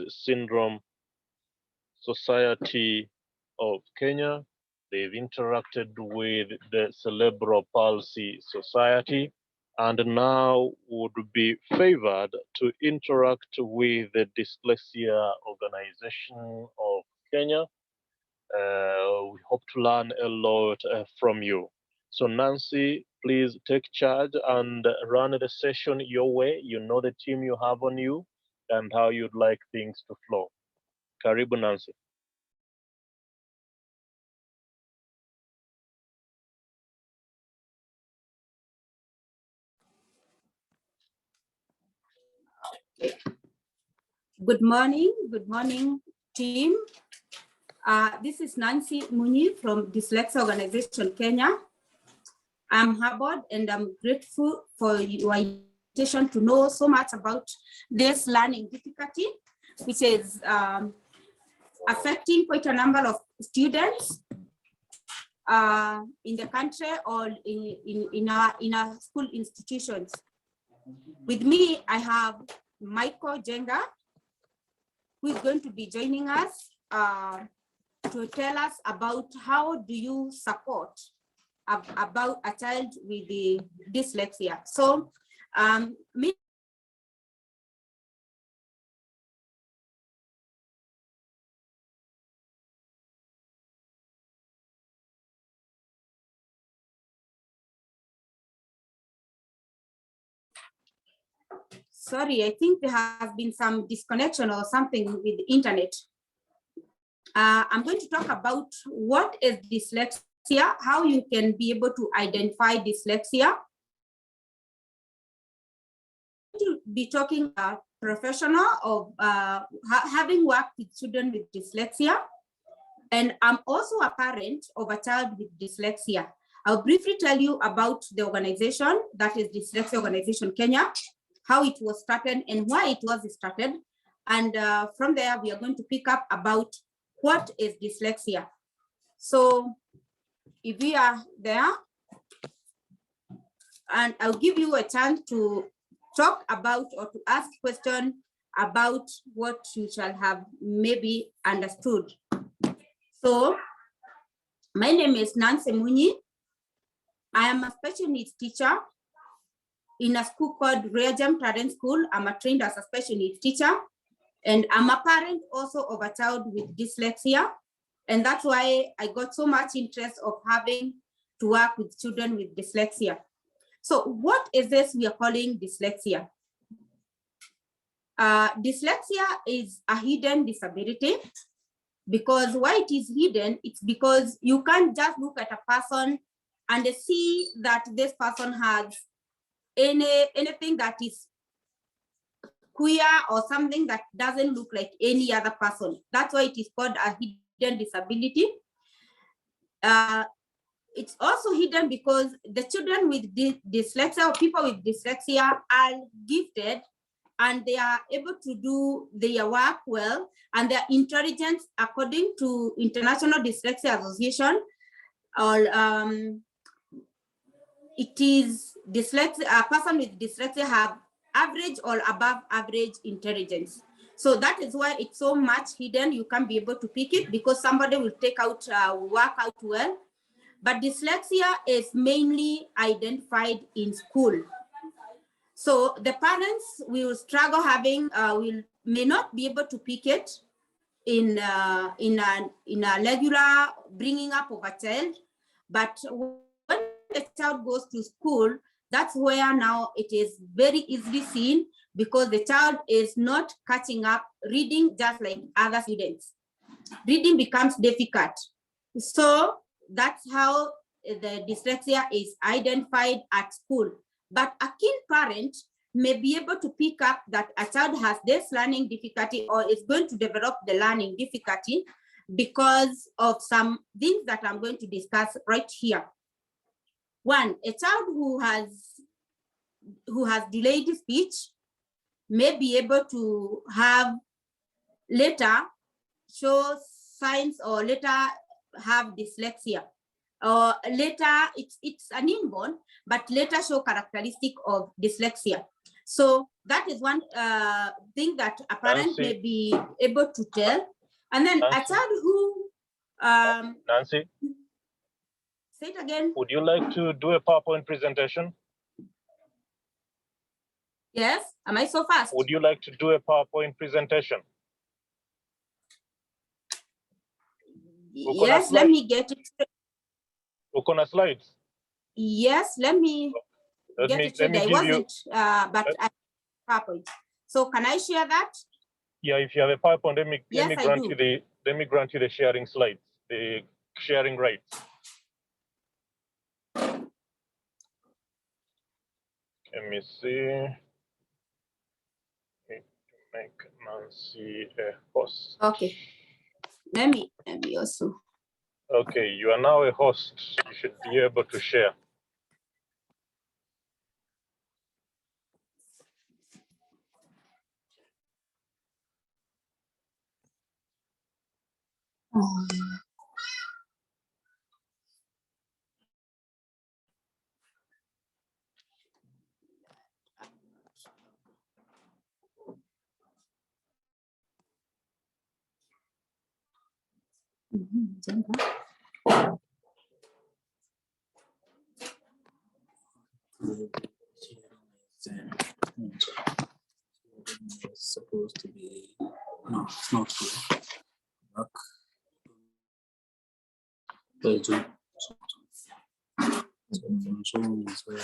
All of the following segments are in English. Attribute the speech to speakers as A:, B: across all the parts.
A: Syndrome Society of Kenya. They've interacted with the Cerebral Palsy Society and now would be favored to interact with the Dyslexia Organization of Kenya. We hope to learn a lot from you. So Nancy, please take charge and run the session your way. You know the team you have on you and how you'd like things to flow. Karibu Nancy.
B: Good morning, team. This is Nancy Munyi from Dyslexia Organization Kenya. I'm humbled and I'm grateful for your invitation to know so much about this learning difficulty, which is affecting quite a number of students in the country or in our school institutions. With me, I have Michael Jenga, who is going to be joining us to tell us about how do you support about a child with the dyslexia. So, sorry, I think there has been some disconnection or something with the internet. I'm going to talk about what is dyslexia, how you can be able to identify dyslexia. To be talking a professional of having worked with children with dyslexia, and I'm also a parent of a child with dyslexia. I'll briefly tell you about the organization, that is Dyslexia Organization Kenya, how it was started and why it was started. And from there, we are going to pick up about what is dyslexia. So if we are there, and I'll give you a chance to talk about or to ask questions about what you shall have maybe understood. So my name is Nancy Munyi. I am a special needs teacher in a school called Reagan School. I'm trained as a special needs teacher, and I'm a parent also of a child with dyslexia. And that's why I got so much interest of having to work with children with dyslexia. So what is this we are calling dyslexia? Dyslexia is a hidden disability. Because why it is hidden, it's because you can't just look at a person and see that this person has anything that is queer or something that doesn't look like any other person. That's why it is called a hidden disability. It's also hidden because the children with dyslexia or people with dyslexia are gifted and they are able to do their work well, and their intelligence, according to International Dyslexia Association, or it is dyslexia, a person with dyslexia have average or above average intelligence. So that is why it's so much hidden. You can't be able to pick it because somebody will take out, work out well. But dyslexia is mainly identified in school. So the parents will struggle having, may not be able to pick it in a regular bringing up of a child. But when the child goes to school, that's where now it is very easily seen because the child is not catching up reading just like other students. Reading becomes difficult. So that's how the dyslexia is identified at school. But a keen parent may be able to pick up that a child has this learning difficulty or is going to develop the learning difficulty because of some things that I'm going to discuss right here. One, a child who has delayed speech may be able to have later show signs or later have dyslexia. Or later, it's an inborn, but later show characteristic of dyslexia. So that is one thing that a parent may be able to tell. And then a child who
A: Nancy,
B: say it again.
A: would you like to do a PowerPoint presentation?
B: Yes, am I so fast?
A: Would you like to do a PowerPoint presentation?
B: Yes, let me get it.
A: Ukona slides?
B: Yes, let me get it. I wasn't, but I PowerPoint. So can I share that?
A: Yeah, if you have a PowerPoint, let me grant you the sharing slides, the sharing rights. Let me see. Make Nancy a host.
B: Okay. Let me also.
A: Okay, you are now a host. You should be able to share.
C: It's supposed to be, no, it's not here. Back. So Zoom is where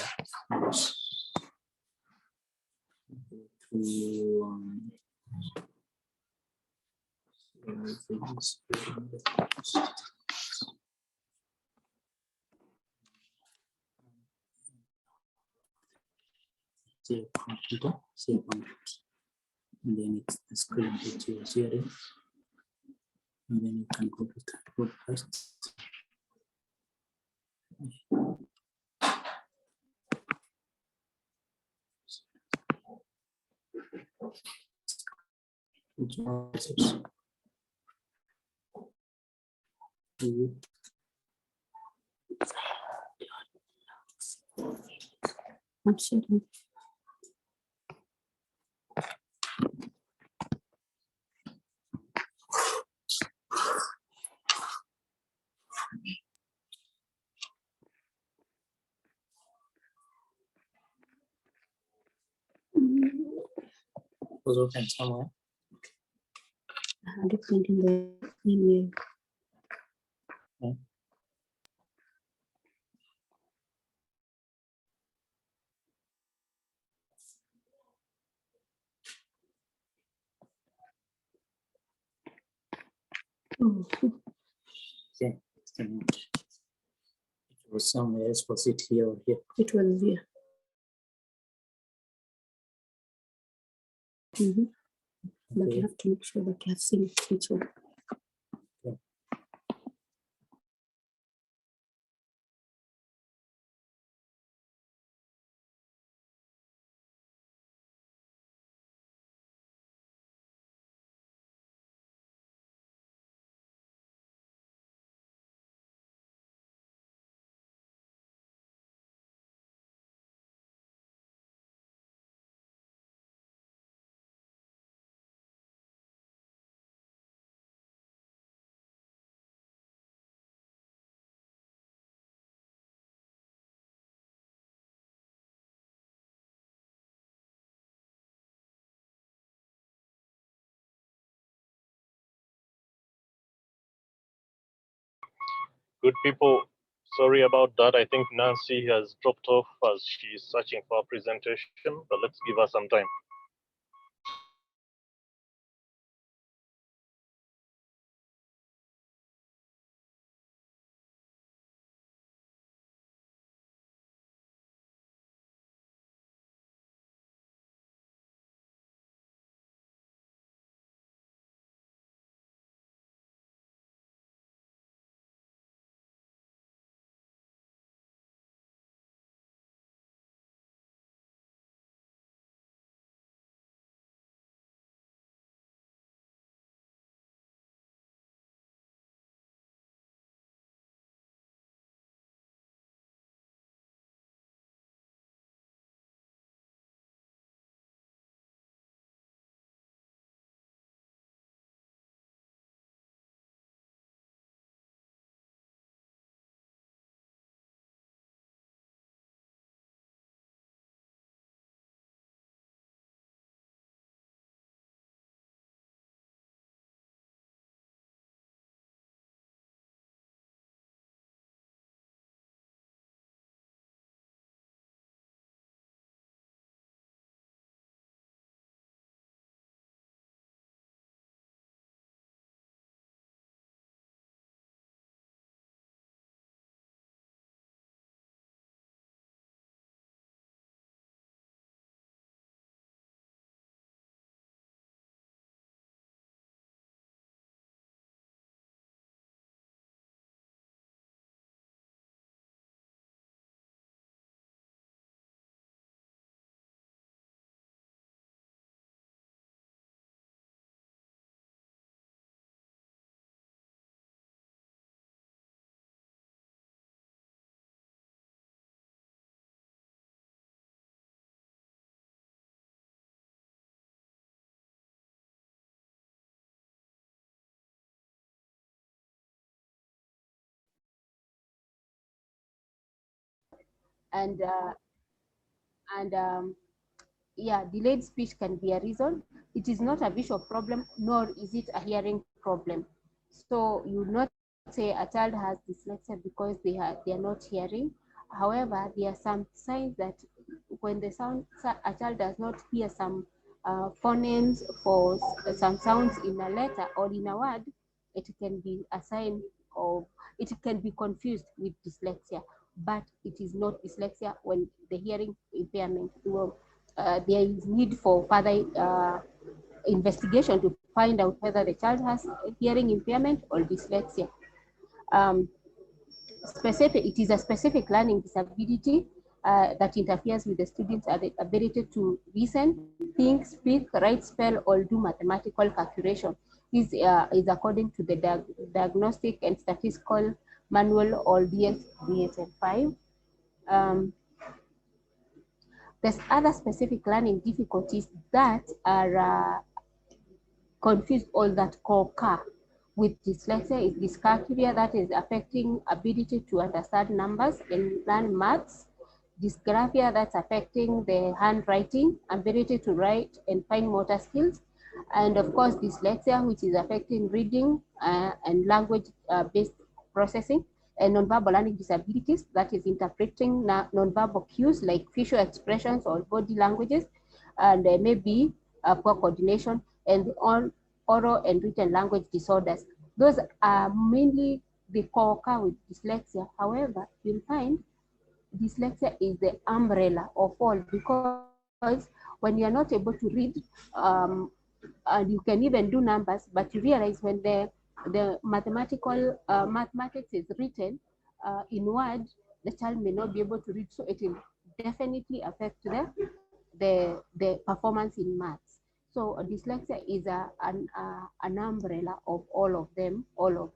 C: say computer, say computer, and then it's the screen that you are sharing, and then you can go to the broadcast.
B: I'm sharing.
C: Was open somewhere.
B: I had to print in the email.
C: Okay.
B: Oh.
C: Okay. It was somewhere else. Was it here or here?
B: It was here. But
C: Okay.
B: you have to make sure that you have seen which one.
A: Good people, sorry about that. I think Nancy has dropped off as she's searching for a presentation, but let's give her some time.
D: and yeah, delayed speech can be a reason. It is not a visual problem, nor is it a hearing problem. So you would not say a child has dyslexia because they are not hearing. However, there are some signs that when a child does not hear some phonemes for some sounds in a letter or in a word, it can be a sign of, it can be confused with dyslexia, but it is not dyslexia when the hearing impairment will. There is need for further investigation to find out whether the child has hearing impairment or dyslexia. It is a specific learning disability that interferes with the student's ability to listen, think, speak, write, spell, or do mathematical calculation. This is according to the Diagnostic and Statistical Manual, or DSM-5. There's other specific learning difficulties that are confused or that co-occur with dyslexia. Is dysgraphia, that is affecting ability to understand numbers and learn maths. Dysgraphia, that's affecting the handwriting, ability to write and fine motor skills. And of course, dyslexia, which is affecting reading and language-based processing. And nonverbal learning disabilities, that is interpreting nonverbal cues like facial expressions or body languages, and there may be poor coordination, and oral and written language disorders. Those are mainly the co-occur with dyslexia. However, you'll find dyslexia is the umbrella of all, because when you're not able to read, and you can even do numbers, but you realize when the mathematics is written in word, the child may not be able to read, so it will definitely affect the performance in maths. So dyslexia is an umbrella of all of them, all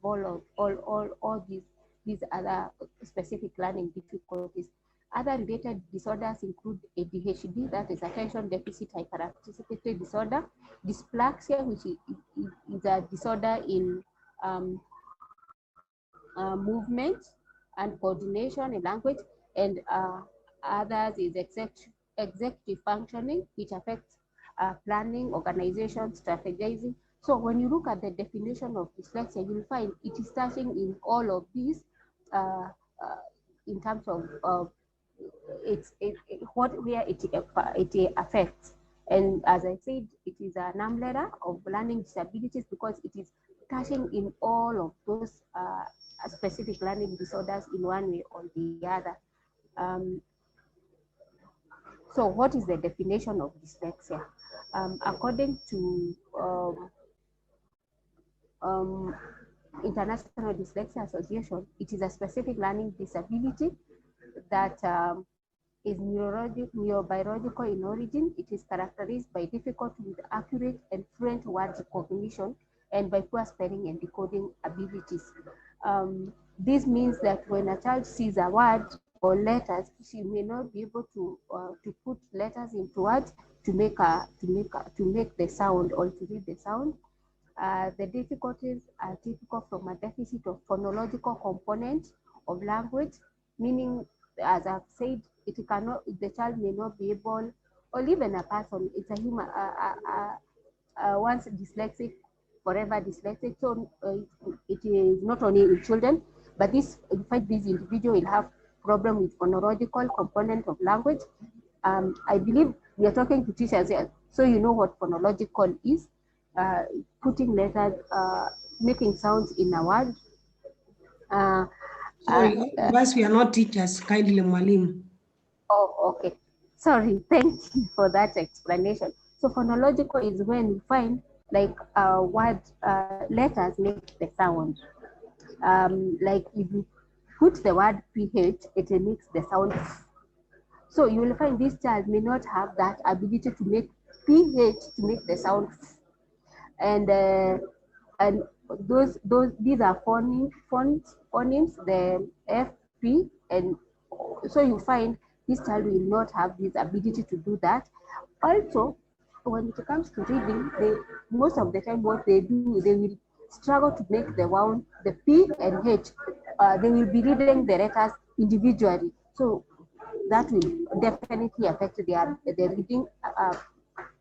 D: these other specific learning difficulties. Other related disorders include ADHD, that is attention deficit hyperactivity disorder, dyspraxia, which is a disorder in movement and coordination in language, and others is executive functioning, which affects planning, organization, strategizing. So when you look at the definition of dyslexia, you'll find it is touching in all of these in terms of where it affects. And as I said, it is an umbrella of learning disabilities because it is touching in all of those specific learning disorders in one way or the other. So what is the definition of dyslexia? According to International Dyslexia Association, it is a specific learning disability that is neurobiological in origin. It is characterized by difficulty with accurate and fluent word recognition and by poor spelling and decoding abilities. This means that when a child sees a word or letters, she may not be able to put letters into words to make the sound or to read the sound. The difficulties are typical from a deficit of phonological component of language, meaning, as I've said, the child may not be able, or even a person, it's a human, once dyslexic, forever dyslexic. So it is not only in children, but this individual will have problem with phonological component of language. I believe we are talking to teachers here, so you know what phonological is. Putting letters, making sounds in a word.
E: Sorry, but we are not teachers, kindly, Malim.
D: Oh, okay. Sorry, thank you for that explanation. So phonological is when you find like letters make the sound. Like if you put the word PH, it makes the sound. So you will find this child may not have that ability to make PH to make the sound. And these are phonemes, the FP, and so you find this child will not have this ability to do that. Also, when it comes to reading, most of the time what they do, they will struggle to make the P and H. They will be reading the letters individually. So that will definitely affect the reading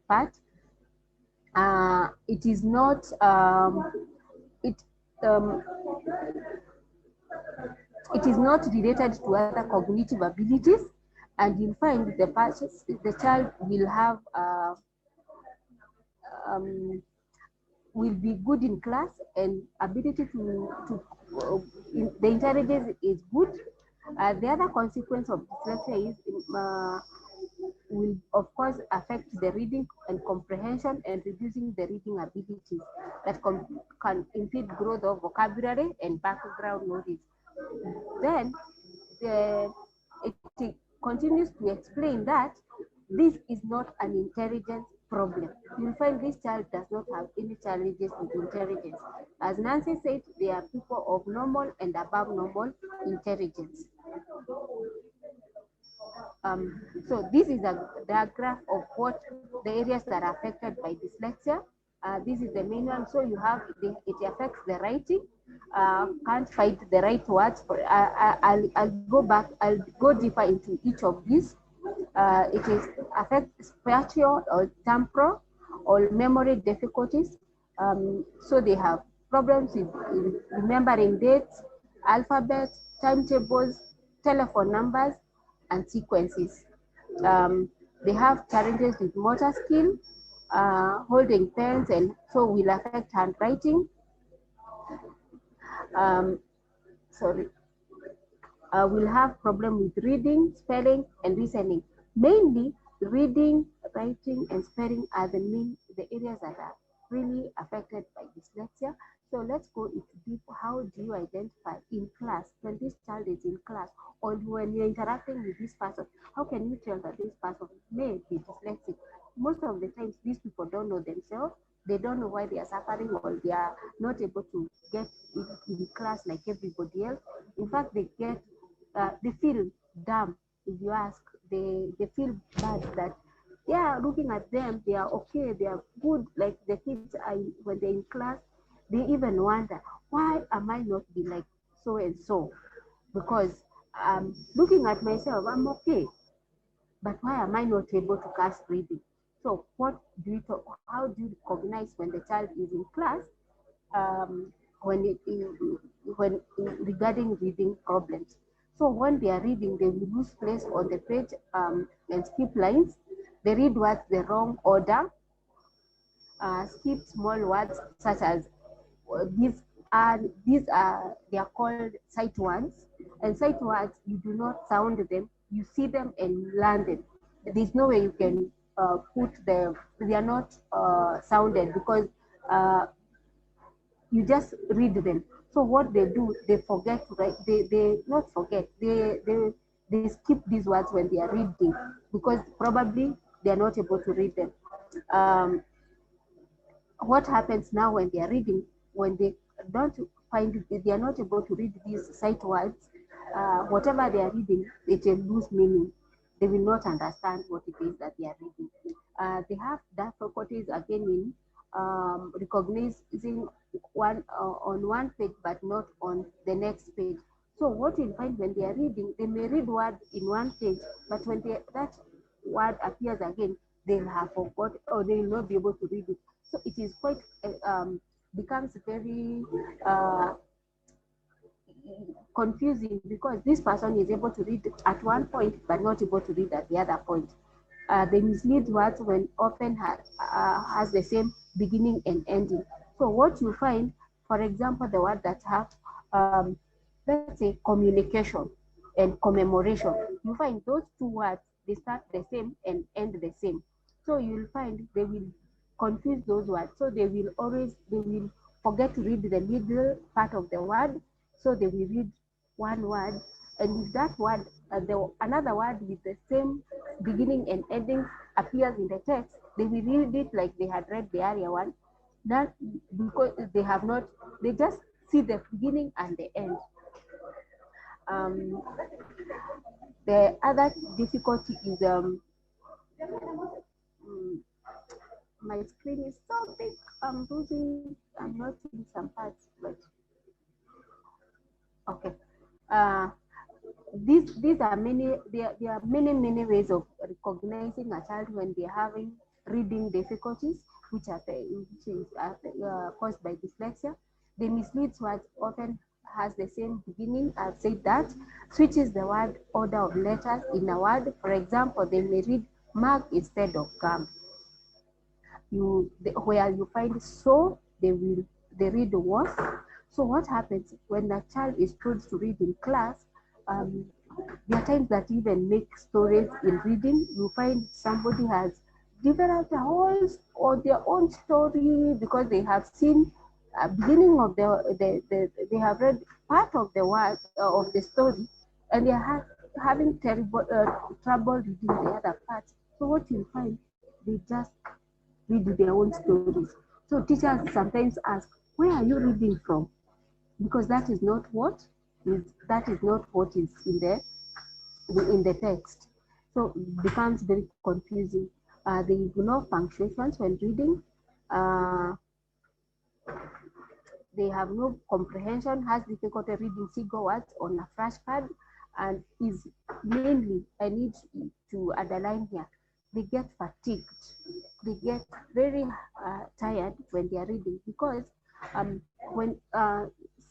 D: part. It is not it is not related to other cognitive abilities, and you'll find the child will have will be good in class, and ability the intelligence is good. The other consequence of dyslexia is will of course affect the reading and comprehension and reducing the reading abilities that can impede growth of vocabulary and background knowledge. Then it continues to explain that this is not an intelligence problem. You'll find this child does not have any challenges with intelligence. As Nancy said, they are people of normal and above normal intelligence. So this is a diagram of what the areas that are affected by dyslexia. This is the main one. So you have it affects the writing. Can't find the right words. I'll go back. I'll go deeper into each of these. It is affects spatial or temporal or memory difficulties. So they have problems with remembering dates, alphabets, timetables, telephone numbers, and sequences. They have challenges with motor skill, holding pens, and so will affect handwriting. Will have problem with reading, spelling, and listening. Mainly, reading, writing, and spelling are the areas that are really affected by dyslexia. So let's go into deep. How do you identify in class when this child is in class, or when you're interacting with this person? How can you tell that this person may be dyslexic? Most of the times, these people don't know themselves. They don't know why they are suffering, or they are not able to get in class like everybody else. In fact, they feel dumb. If you ask, they feel bad that looking at them, they are okay, they are good. Like the kids are, when they're in class, they even wonder, why am I not be like so and so? Because looking at myself, I'm okay, but why am I not able to cast reading? So what do you talk? How do you recognize when the child is in class? When regarding reading problems. So when they are reading, they will lose place on the page and skip lines. They read words the wrong order, skip small words such as these are they are called sight words. And sight words, you do not sound them, you see them and learn them. There's no way you can put them, they are not sounded because you just read them. So what they do, they forget to write. They not forget. They skip these words when they are reading because probably they are not able to read them. What happens now when they are reading? When they don't find they are not able to read these sight words, whatever they are reading, it will lose meaning. They will not understand what it is that they are reading. They have difficulties again in recognizing one on one page but not on the next page. So what you'll find when they are reading, they may read word in one page, but when that word appears again, they'll have forgot or they will not be able to read it. So it is quite becomes very confusing because this person is able to read at one point but not able to read at the other point. They mislead words when often has the same beginning and ending. So what you find, for example, the word that have, let's say, communication and commemoration, you find those two words, they start the same and end the same. So you'll find they will confuse those words. So they will forget to read the middle part of the word. So they will read one word, and if that word, another word with the same beginning and ending appears in the text, they will read it like they had read the earlier one. That because they have not, they just see the beginning and the end. The other difficulty is my screen is so big. I'm not seeing some parts, but okay. these are many, there are many ways of recognizing a child when they're having reading difficulties, which is caused by dyslexia. The misleads words often has the same beginning. I've said that. Switches the word order of letters in a word. For example, they may read mug instead of gum. Where you find so, they read the was. So what happens when a child is told to read in class? There are times that even make stories in reading. You find somebody has developed a whole or their own story because they have seen a beginning of they have read part of the word of the story, and they are having terrible trouble reading the other part. So what you find, they just read their own stories. So teachers sometimes ask, where are you reading from? Because that is not what is in the text. So it becomes very confusing. They ignore punctuations when reading. They have no comprehension, has difficulty reading single words on a flashcard, and is mainly, I need to underline here, they get fatigued. They get very tired when they are reading because when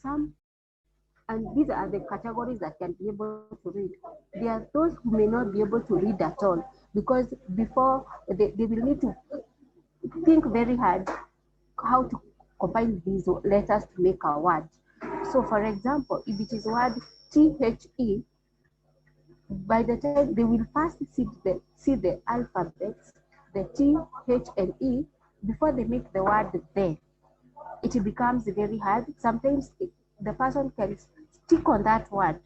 D: some, and these are the categories that can be able to read. There are those who may not be able to read at all because before they will need to think very hard how to combine these letters to make a word. So for example, if it is word THE, by the time they will first see the alphabets, the T, H, and E, before they make the word there. It becomes very hard. Sometimes the person can stick on that word,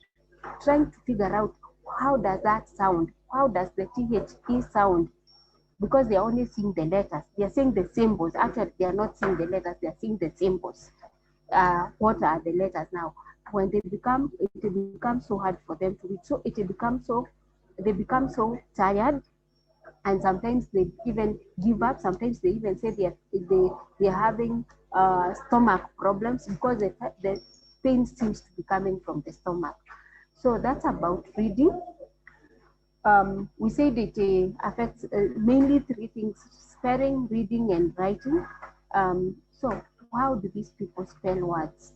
D: trying to figure out how does that sound? How does the THE sound? Because they are only seeing the letters. They are seeing the symbols. Actually, they are not seeing the letters. They are seeing the symbols. What are the letters now? When it becomes so hard for them to read. So they become so tired, and sometimes they even give up. Sometimes they even say they are having stomach problems because the pain seems to be coming from the stomach. So that's about reading. We said it affects mainly three things: spelling, reading, and writing. So how do these people spell words?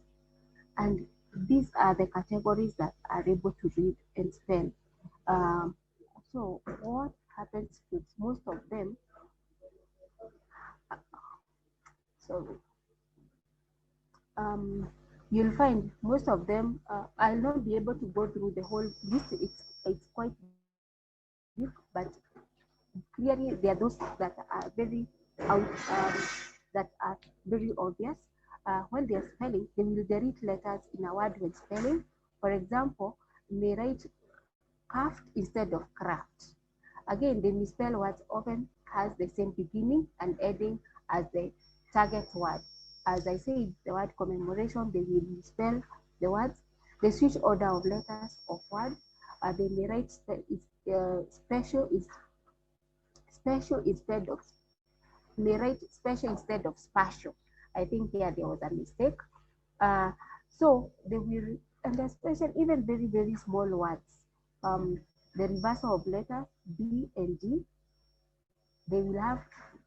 D: And these are the categories that are able to read and spell. So what happens with most of them? So you'll find most of them. I'll not be able to go through the whole list. It's quite big, but clearly there are those that are very very obvious. When they are spelling, they will delete letters in a word when spelling. For example, may write craft instead of craft. Again, the misspell words often has the same beginning and ending as the target word. As I said, the word commemoration, they will misspell the words. The switch order of letters of word. They may write special instead of, may write special instead of spatial. I think here there was a mistake. So they will, and especially even very small words. The reversal of letters B and D, they will have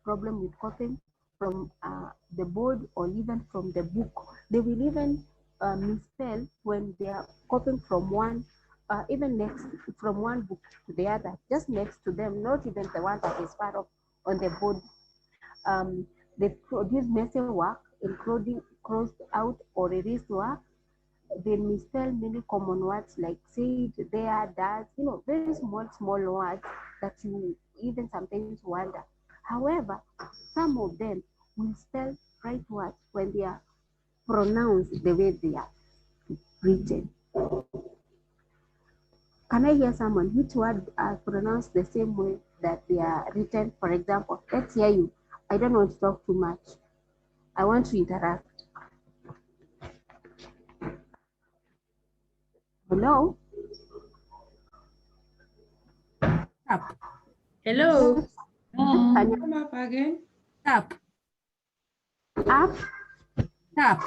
D: problem with copying from the board or even from the book. They will even misspell when they are copying from one, even next from one book to the other, just next to them, not even the one that is far off on the board. They produce messy work, including crossed out or erased work. They misspell many common words like said, there, does, very small words that you even sometimes wonder. However, some of them will spell right words when they are pronounced the way they are written. Can I hear someone which word are pronounced the same way that they are written? For example, let's hear you. I don't want to talk too much. I want to interact. Hello?
F: Tap.
G: Hello.
D: Can you
E: Come up again.
F: Tap.
D: up?
F: Tap.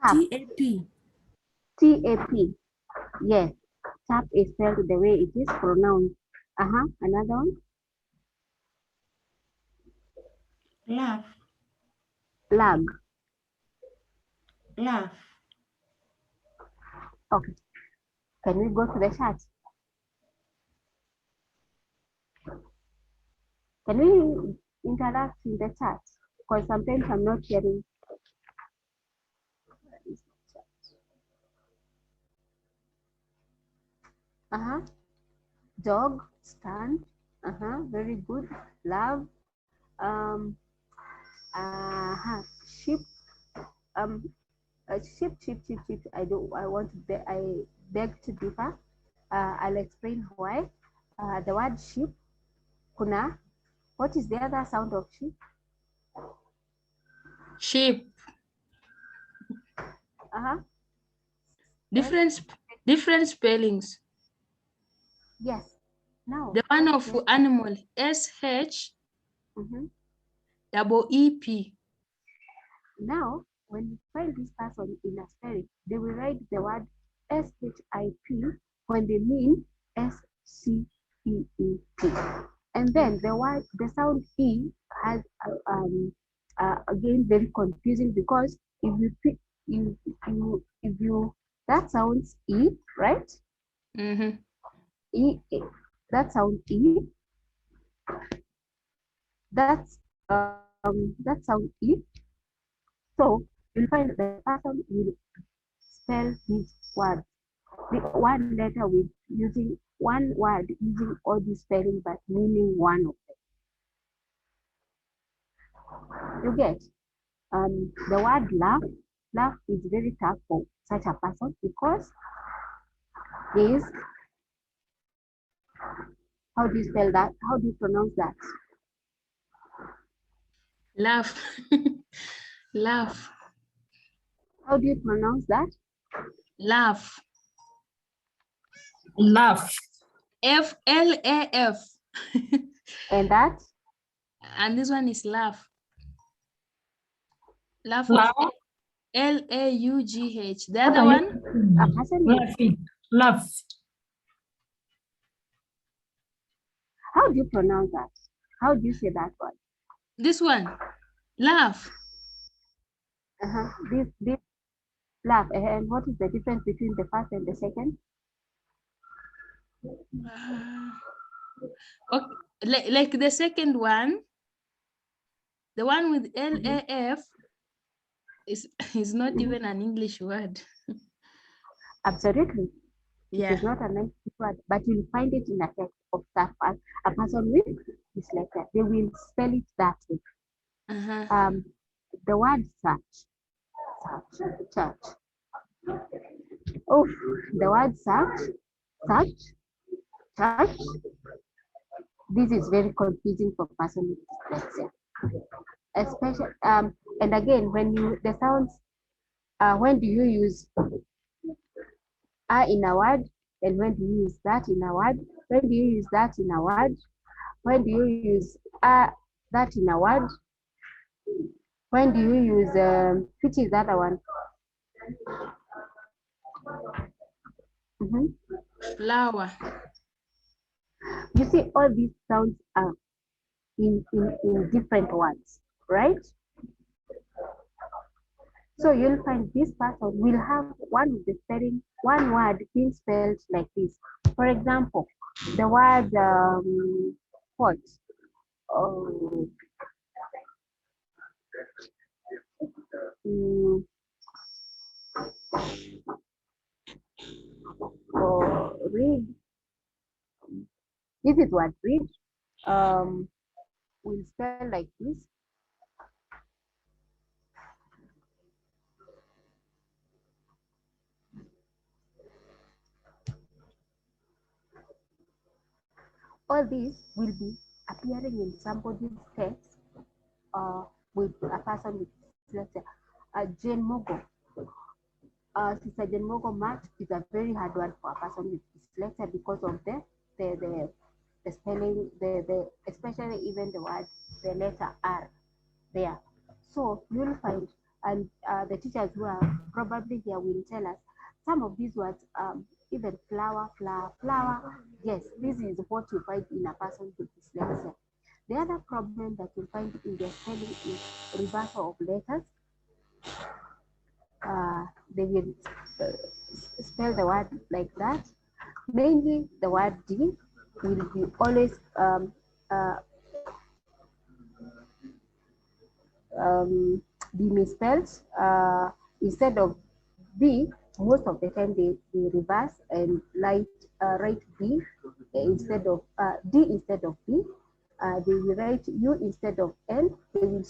D: Tap.
F: TAP.
D: TAP. Yes. Tap is spelled the way it is pronounced. Another one.
E: Laugh.
D: Lag.
E: Laugh.
D: Okay. Can we go to the chat? Can we interact in the chat? Because sometimes I'm not hearing. Dog, stand. Very good. Love. Sheep. Sheep. I beg to differ. I'll explain why. The word sheep. Kuna. What is the other sound of sheep?
F: Sheep.
D: Yes.
F: Different spellings.
D: Yes. Now.
F: The one of animal, SH double EP.
D: Now, when you find this person in a spelling, they will write the word SHIP when they mean SCEEP. And then the sound E has again very confusing, because if you that sounds E, right? E, that sound E. That sound E. So you'll find the person will spell his word, the one letter with using one word, using all the spelling but meaning one of them. You get? The word laugh is very tough for such a person, because is, how do you spell that? How do you pronounce that?
F: Laugh. Laugh.
D: How do you pronounce that?
F: Laugh.
E: Laugh.
F: FLAF.
D: And that?
F: And this one is laugh. Laugh.
E: Laugh.
F: LAUGH. The other one?
E: Laughing. Laugh.
D: How do you pronounce that? How do you say that word?
F: This one. Laugh.
D: This laugh. And what is the difference between the first and the second?
F: Okay. Like the second one, the one with LAF is not even an English word.
D: Absolutely.
F: Yeah.
D: It is not an English word, but you'll find it in a text of that part. A person with dyslexia, they will spell it that way. The word search. Oh, the word search. This is very confusing for person with dyslexia. Especially, and again, when the sounds, when do you use in a word, and when do you use that in a word? When do you use that in a word? When do you use that in a word? When do you use which is the other one?
F: Flower.
D: You see, all these sounds are in different words, right? So you'll find this person will have one of the spelling, one word being spelled like this. For example, the word what? Read. This is what read. Will spell like this. All these will be appearing in somebody's text with a person with dyslexia. Jane Mogo. Sister Jane Mogo math is a very hard one for a person with dyslexia because of the spelling, especially even the word, the letter R there. So you'll find, and the teachers who are probably here will tell us some of these words even flower, flower, flower. Yes, this is what you find in a person with dyslexia. The other problem that you find in their spelling is reversal of letters. They will spell the word like that. Mainly the word D will be always be misspelled. Instead of B, most of the time they reverse and write B instead of D instead of B. They will write U instead of N. They will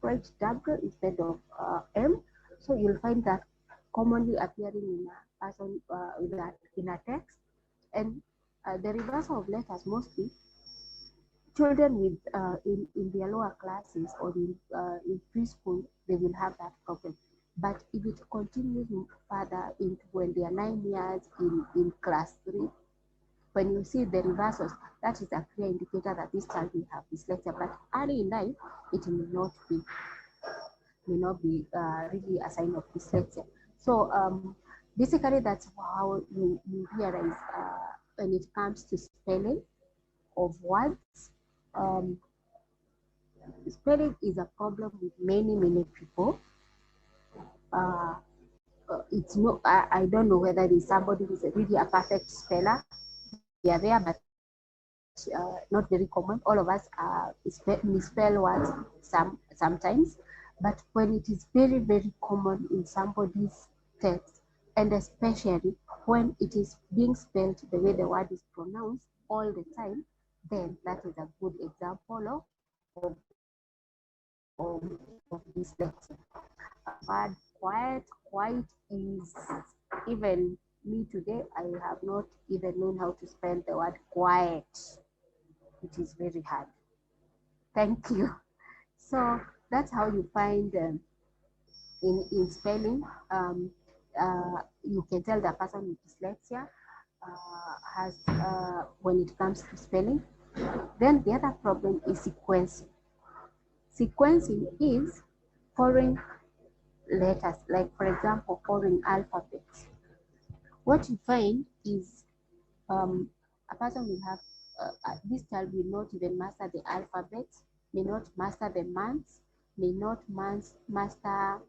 D: write W instead of M. So you'll find that commonly appearing in a person in a text. And the reversal of letters mostly children with in their lower classes or in preschool, they will have that problem. But if it continues further into when they are 9 years in class 3, when you see the reversals, that is a clear indicator that this child will have dyslexia. But early in life, it may not be really a sign of dyslexia. So basically, that's how you realize when it comes to spelling of words. Spelling is a problem with many people. It's no, I don't know whether it's somebody who's really a perfect speller. They are there, but not very common. All of us misspell words sometimes, but when it is very common in somebody's text, and especially when it is being spelled the way the word is pronounced all the time, then that is a good example of dyslexia. Word quiet is, even me today, I have not even known how to spell the word quiet. It is very hard. Thank you. So that's how you find in spelling. You can tell the person with dyslexia has when it comes to spelling. Then the other problem is sequencing. Sequencing is foreign letters, like for example, foreign alphabets. What you find is a person will have, this child will not even master the alphabet, may not master the months, may not master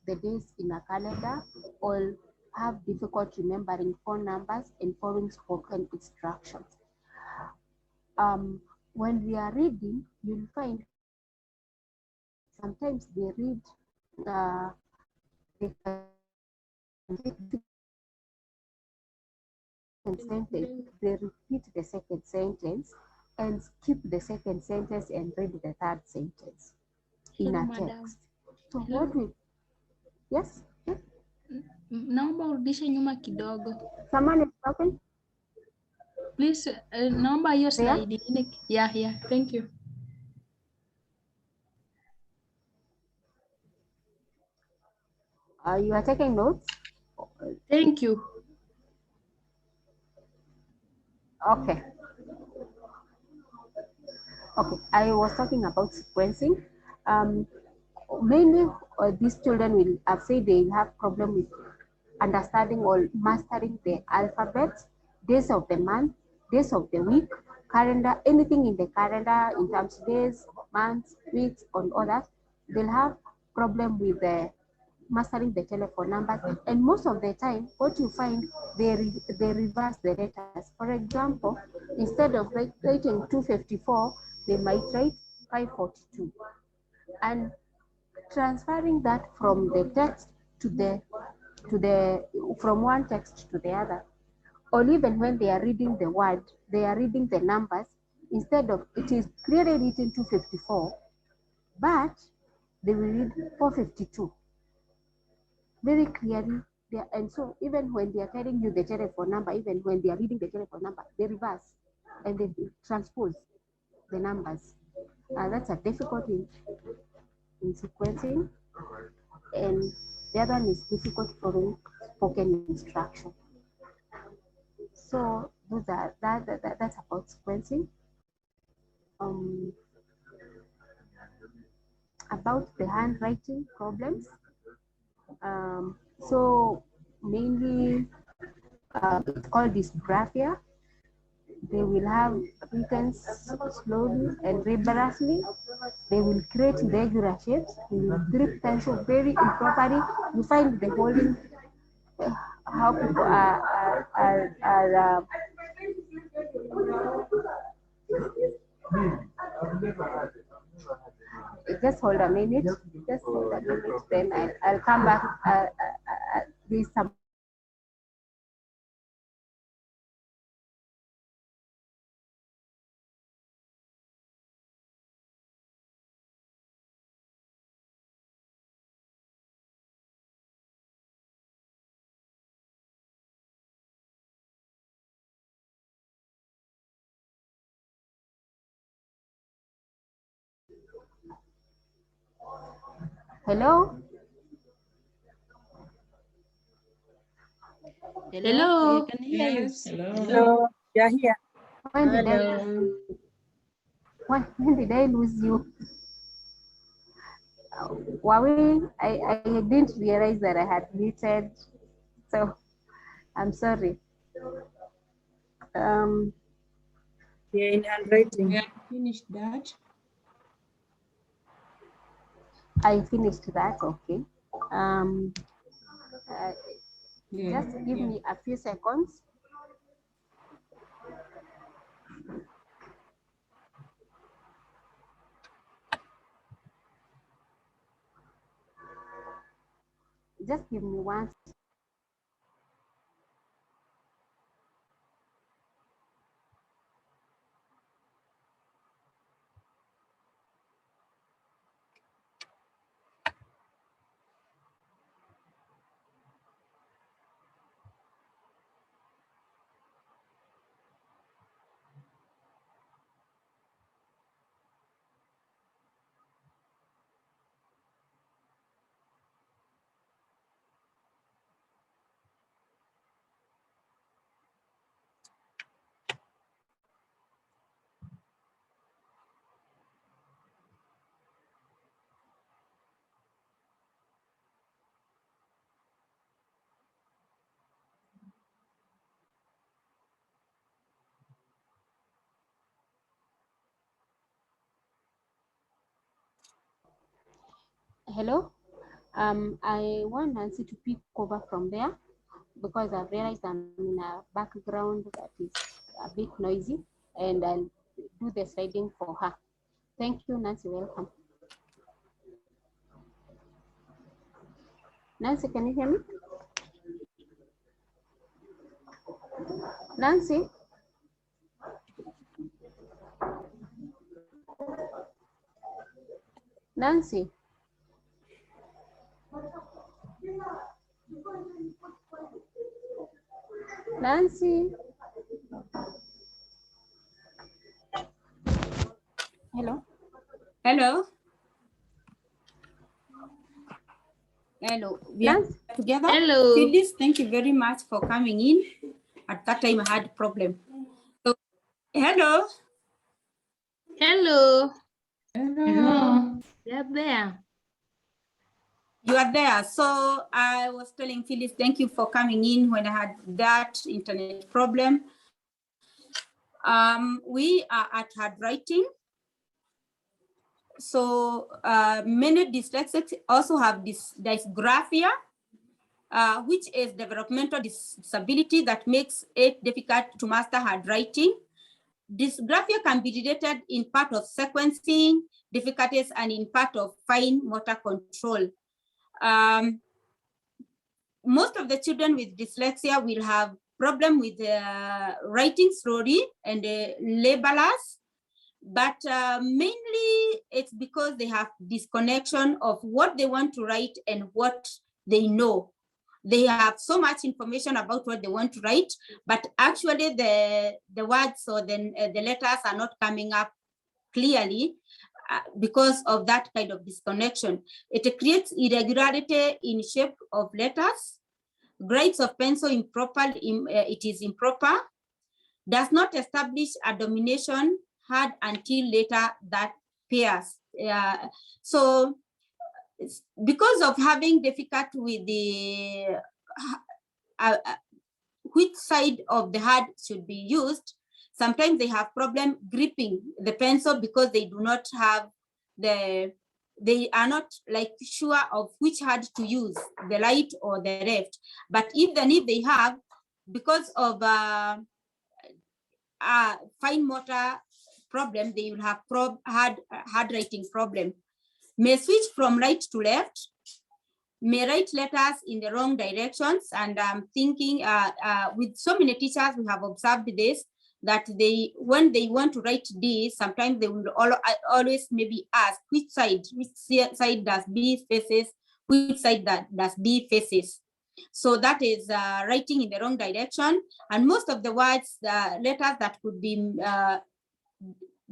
D: the days in a calendar, or have difficulty remembering phone numbers and following spoken instructions. When we are reading, you'll find sometimes they read, they sentence, they repeat the second sentence and skip the second sentence and read the third sentence in a text. So what we, yes?
F: Naomba urudishe nyuma kidogo.
D: Someone is talking?
F: Please, naomba hiyo slide ingine. Yeah, thank you.
D: You are taking notes?
F: Thank you.
D: Okay. Okay, I was talking about sequencing. Mainly, these children will, I've said they have problem with understanding or mastering the alphabet, days of the month, days of the week, calendar, anything in the calendar in terms of days, months, weeks, and all that. They'll have problem with the mastering the telephone numbers, and most of the time what you find, they reverse the letters. For example, instead of writing 254, they might write 542, and transferring that from the text to the from one text to the other, or even when they are reading the word, they are reading the numbers, instead of, it is clearly written 254, but they will read 452 very clearly there. And so even when they are telling you the telephone number, even when they are reading the telephone number, they reverse and they transpose the numbers. That's a difficulty in sequencing. And the other one is difficult following spoken instruction. So those are, that's about sequencing. About the handwriting problems. So mainly it's called dysgraphia. They will have written slowly and rigorously. They will create irregular shapes. They will grip pencil very improperly. You find the holding, how people are just hold a minute. Just hold a minute. Then I'll come back. There's some. Hello?
F: Hello, I can hear you.
E: Hello.
G: Yeah, here.
D: When did
F: Hello.
D: when did I lose you? Huawei, I didn't realize that I had muted, so I'm sorry.
G: Yeah, in handwriting.
E: We have finished that.
D: I finished that, okay.
E: Yeah.
D: Just give me a few seconds. Just give me one. Hello. I want Nancy to pick over from there because I've realized I'm in a background that is a bit noisy, and I'll do the sliding for her. Thank you, Nancy. Welcome. Nancy, can you hear me? Nancy? Nancy? Nancy? Hello?
B: Hello. Hello. We are
D: Nancy?
B: together.
F: Hello.
B: Phyllis, thank you very much for coming in. At that time, I had a problem. So, hello.
F: Hello.
E: Hello.
F: They're there.
B: You are there. So I was telling Phyllis, thank you for coming in when I had that internet problem. We are at handwriting. So many dyslexics also have this dysgraphia, which is developmental disability that makes it difficult to master handwriting. Dysgraphia can be related in part of sequencing difficulties and in part of fine motor control. Most of the children with dyslexia will have problem with writing slowly and labelers, but mainly it's because they have disconnection of what they want to write and what they know. They have so much information about what they want to write, but actually the words or the letters are not coming up clearly because of that kind of disconnection. It creates irregularity in shape of letters, grades of pencil improper, it is improper, does not establish a domination had until later that pairs. So because of having difficulty with the which side of the hand should be used. Sometimes they have problem gripping the pencil because they do not have they are not like sure of which hand to use, the right or the left. But even if they have, because of fine motor problem, they will have handwriting problem. May switch from right to left, may write letters in the wrong directions. And I'm thinking with so many teachers, we have observed this, that when they want to write D, sometimes they will always maybe ask which side does B faces, which side does D faces. So that is writing in the wrong direction. And most of the words, letters that could be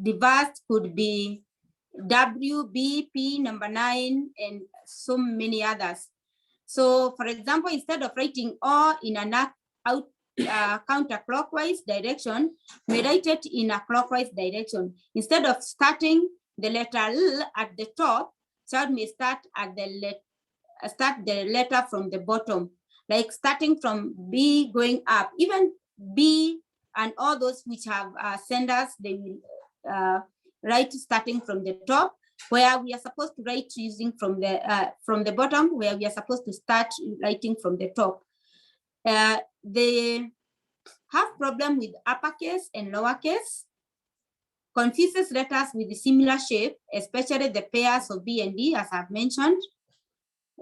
B: reversed could be W, B, P, number 9, and so many others. So for example, instead of writing O in an counterclockwise direction, we write it in a clockwise direction. Instead of starting the letter L at the top, child may start the letter from the bottom, like starting from B going up. Even B and all those which have senders, they will write starting from the top, where we are supposed to write using from the bottom, where we are supposed to start writing from the top. They have problem with uppercase and lowercase, confuses letters with a similar shape, especially the pairs of B and D, as I've mentioned.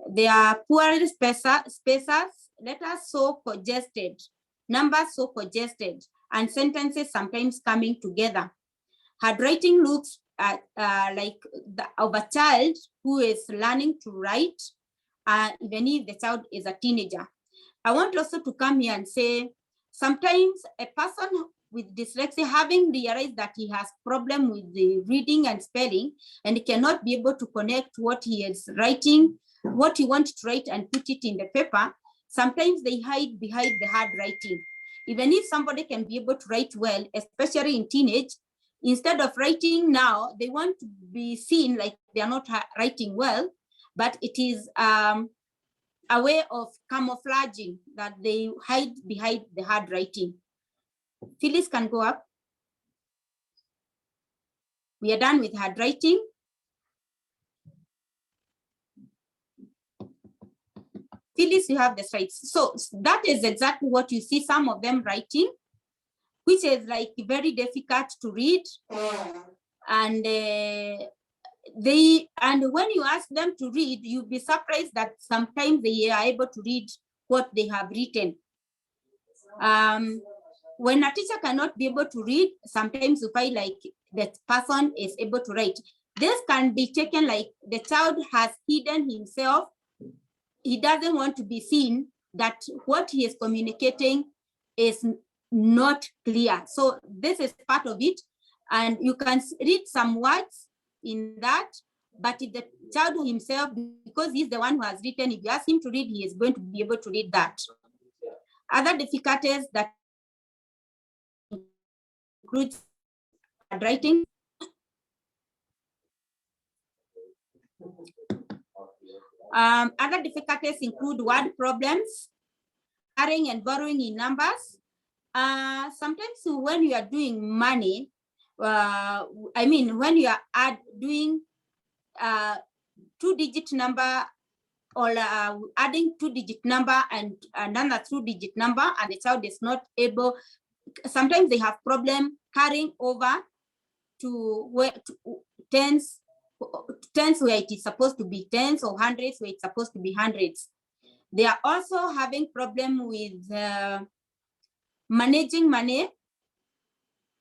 B: They are poorly spacers, letters so congested, numbers so congested, and sentences sometimes coming together. Handwriting looks like of a child who is learning to write, even if the child is a teenager. I want also to come here and say, sometimes a person with dyslexia, having realized that he has problem with the reading and spelling, and cannot be able to connect what he is writing, what he wants to write and put it in the paper, sometimes they hide behind the handwriting. Even if somebody can be able to write well, especially in teenage, instead of writing now, they want to be seen like they are not writing well, but it is a way of camouflaging, that they hide behind the handwriting. Phyllis can go up. We are done with handwriting. Phyllis, you have the slides. So that is exactly what you see some of them writing, which is like very difficult to read. And when you ask them to read, you'll be surprised that sometimes they are able to read what they have written. When a teacher cannot be able to read, sometimes you find like that person is able to write. This can be taken like the child has hidden himself. He doesn't want to be seen, that what he is communicating is not clear. So this is part of it. And you can read some words in that, but if the child himself, because he's the one who has written, if you ask him to read, he is going to be able to read that. Other difficulties that include handwriting. Other difficulties include word problems, carrying and borrowing in numbers. Sometimes when you are doing money, when you are doing 2-digit number, or adding 2-digit number and another 2-digit number, and the child is not able, sometimes they have problem carrying over to tens where it is supposed to be tens, or hundreds where it's supposed to be hundreds. They are also having problem with managing money,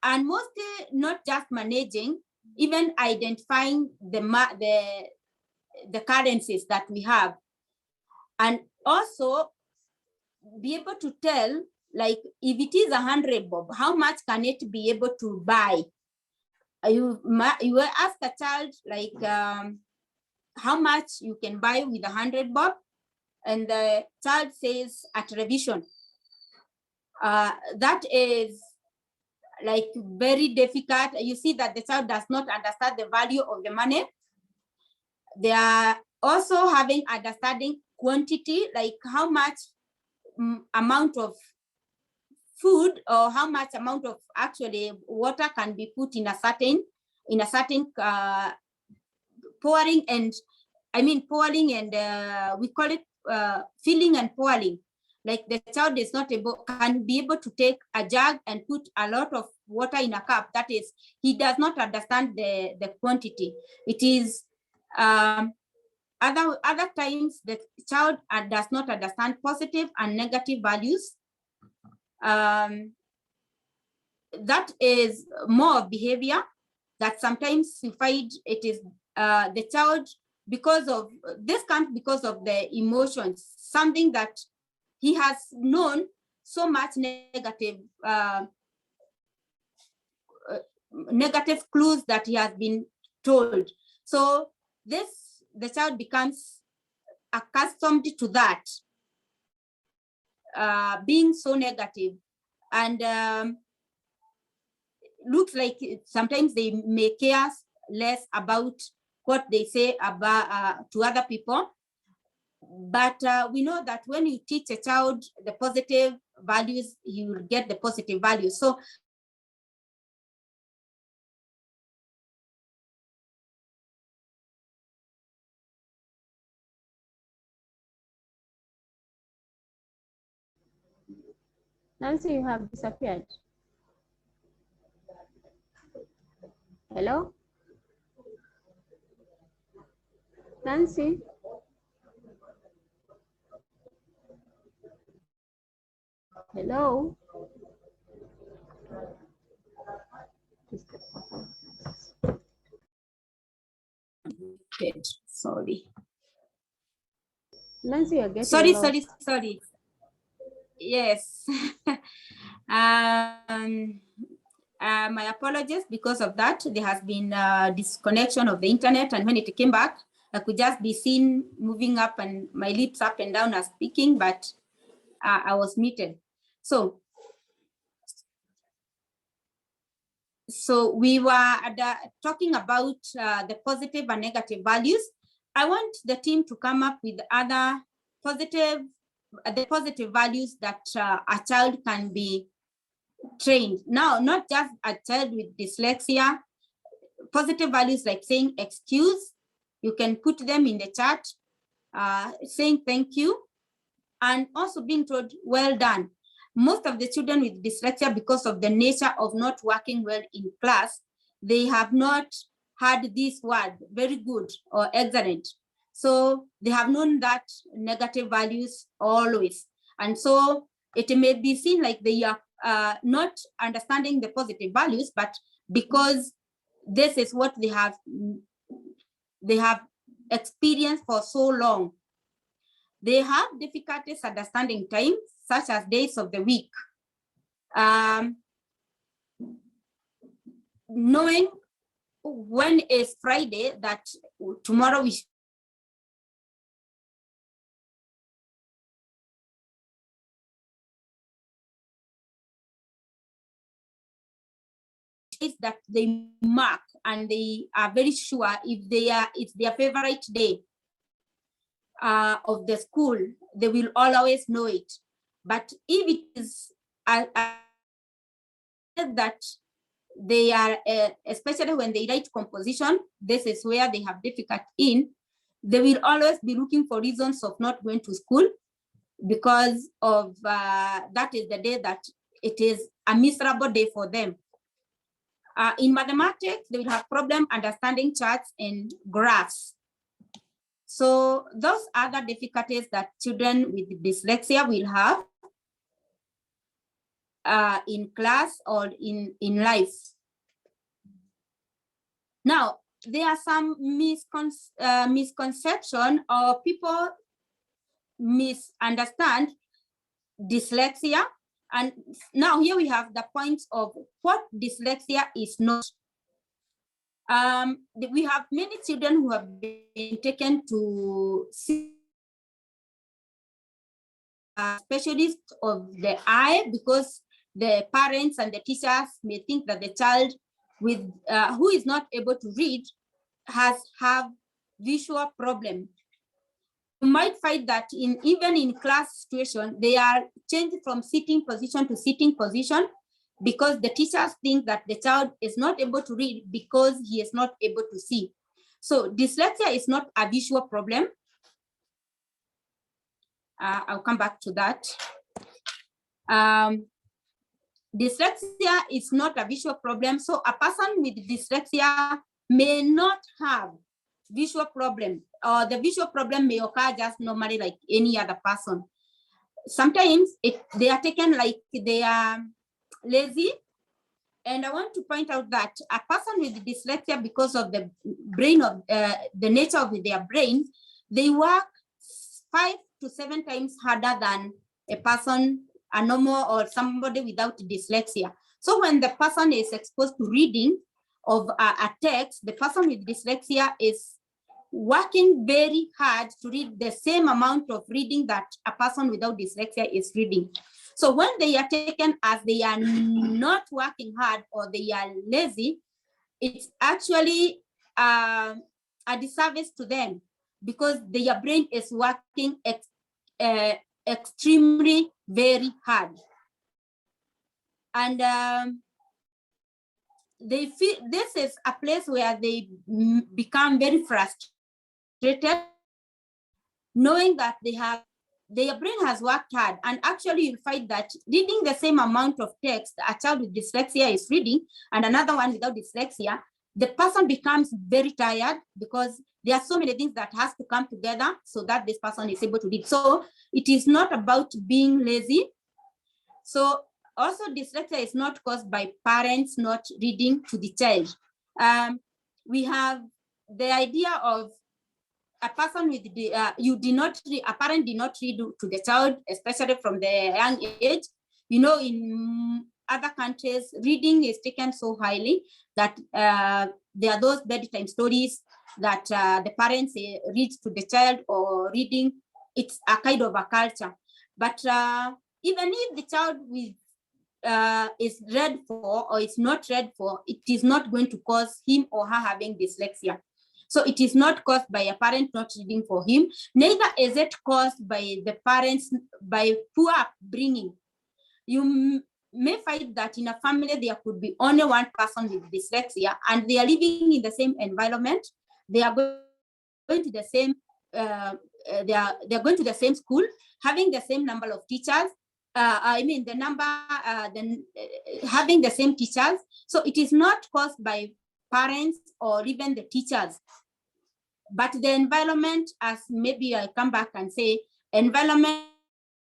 B: and mostly not just managing, even identifying the currencies that we have, and also be able to tell, like if it is 100 bob, how much can it be able to buy? You will ask a child like how much you can buy with 100 bob, and the child says a television. That is like very difficult. You see that the child does not understand the value of the money. They are also having understanding quantity, like how much amount of food or how much amount of actually water can be put in a certain pouring and pouring and we call it filling and pouring. Like the child is not able, can be able to take a jug and put a lot of water in a cup. That is, he does not understand the quantity. It is other times the child does not understand positive and negative values. That is more of behavior that sometimes you find it is the child because of the emotions, something that he has known so much negative clues that he has been told. So the child becomes accustomed to that, being so negative, and looks like sometimes they may care less about what they say about to other people. But we know that when you teach a child the positive values, you will get the positive values. So
D: Nancy, you have disappeared. Hello? Nancy? Hello?
B: sorry.
D: Nancy, you're getting lost.
B: Sorry. Yes. My apologies because of that. There has been a disconnection of the internet, and when it came back, I could just be seen moving up and my lips up and down as speaking, but I was muted. So we were talking about the positive and negative values. I want the team to come up with other positive values that a child can be trained. Now, not just a child with dyslexia. Positive values like saying excuse, you can put them in the chat, saying thank you, and also being told well done. Most of the children with dyslexia, because of the nature of not working well in class, they have not had this word, very good or excellent. So they have known that negative values always. And so it may be seen like they are not understanding the positive values, but because this is what they have experienced for so long. They have difficulties understanding time, such as days of the week. Knowing when is Friday, that tomorrow we is that they mark, and they are very sure if it's their favorite day of the school, they will always know it. But if it is that they are, especially when they write composition, this is where they have difficulty in, they will always be looking for reasons of not going to school, because of that is the day that it is a miserable day for them. In mathematics, they will have problem understanding charts and graphs. So those are the difficulties that children with dyslexia will have in class or in life. Now, there are some misconception, or people misunderstand dyslexia. And now here we have the points of what dyslexia is not. We have many children who have been taken to see a specialist of the eye, because the parents and the teachers may think that the child with who is not able to read have visual problem. might find that even in class situation, they are changed from sitting position to sitting position because the teachers think that the child is not able to read because he is not able to see. So dyslexia is not a visual problem. I'll come back to that. Dyslexia is not a visual problem. So a person with dyslexia may not have visual problem, or the visual problem may occur just normally like any other person. Sometimes they are taken like they are lazy. And I want to point out that a person with dyslexia, because of the brain of the nature of their brain, they work 5 to 7 times harder than a person, a normal or somebody without dyslexia. So when the person is exposed to reading of a text, the person with dyslexia is working very hard to read the same amount of reading that a person without dyslexia is reading. So when they are taken as they are not working hard or they are lazy, it's actually a disservice to them because their brain is working extremely very hard. And they feel this is a place where they become very frustrated, knowing that their brain has worked hard. And actually you'll find that reading the same amount of text a child with dyslexia is reading and another one without dyslexia, the person becomes very tired because there are so many things that has to come together so that this person is able to read. So it is not about being lazy. So also dyslexia is not caused by parents not reading to the child. We have the idea of a person with the, a parent did not read to the child, especially from the young age. You know, in other countries, reading is taken so highly that there are those bedtime stories that the parents read to the child or reading. It's a kind of a culture. But even if the child with is read for or is not read for, it is not going to cause him or her having dyslexia. So it is not caused by a parent not reading for him, neither is it caused by the parents, by poor upbringing. You may find that in a family there could be only one person with dyslexia and they are living in the same environment. They are going to the same, they are going to the same school, having the same number of teachers. Having the same teachers. So it is not caused by parents or even the teachers, but the environment, as maybe I come back and say, environment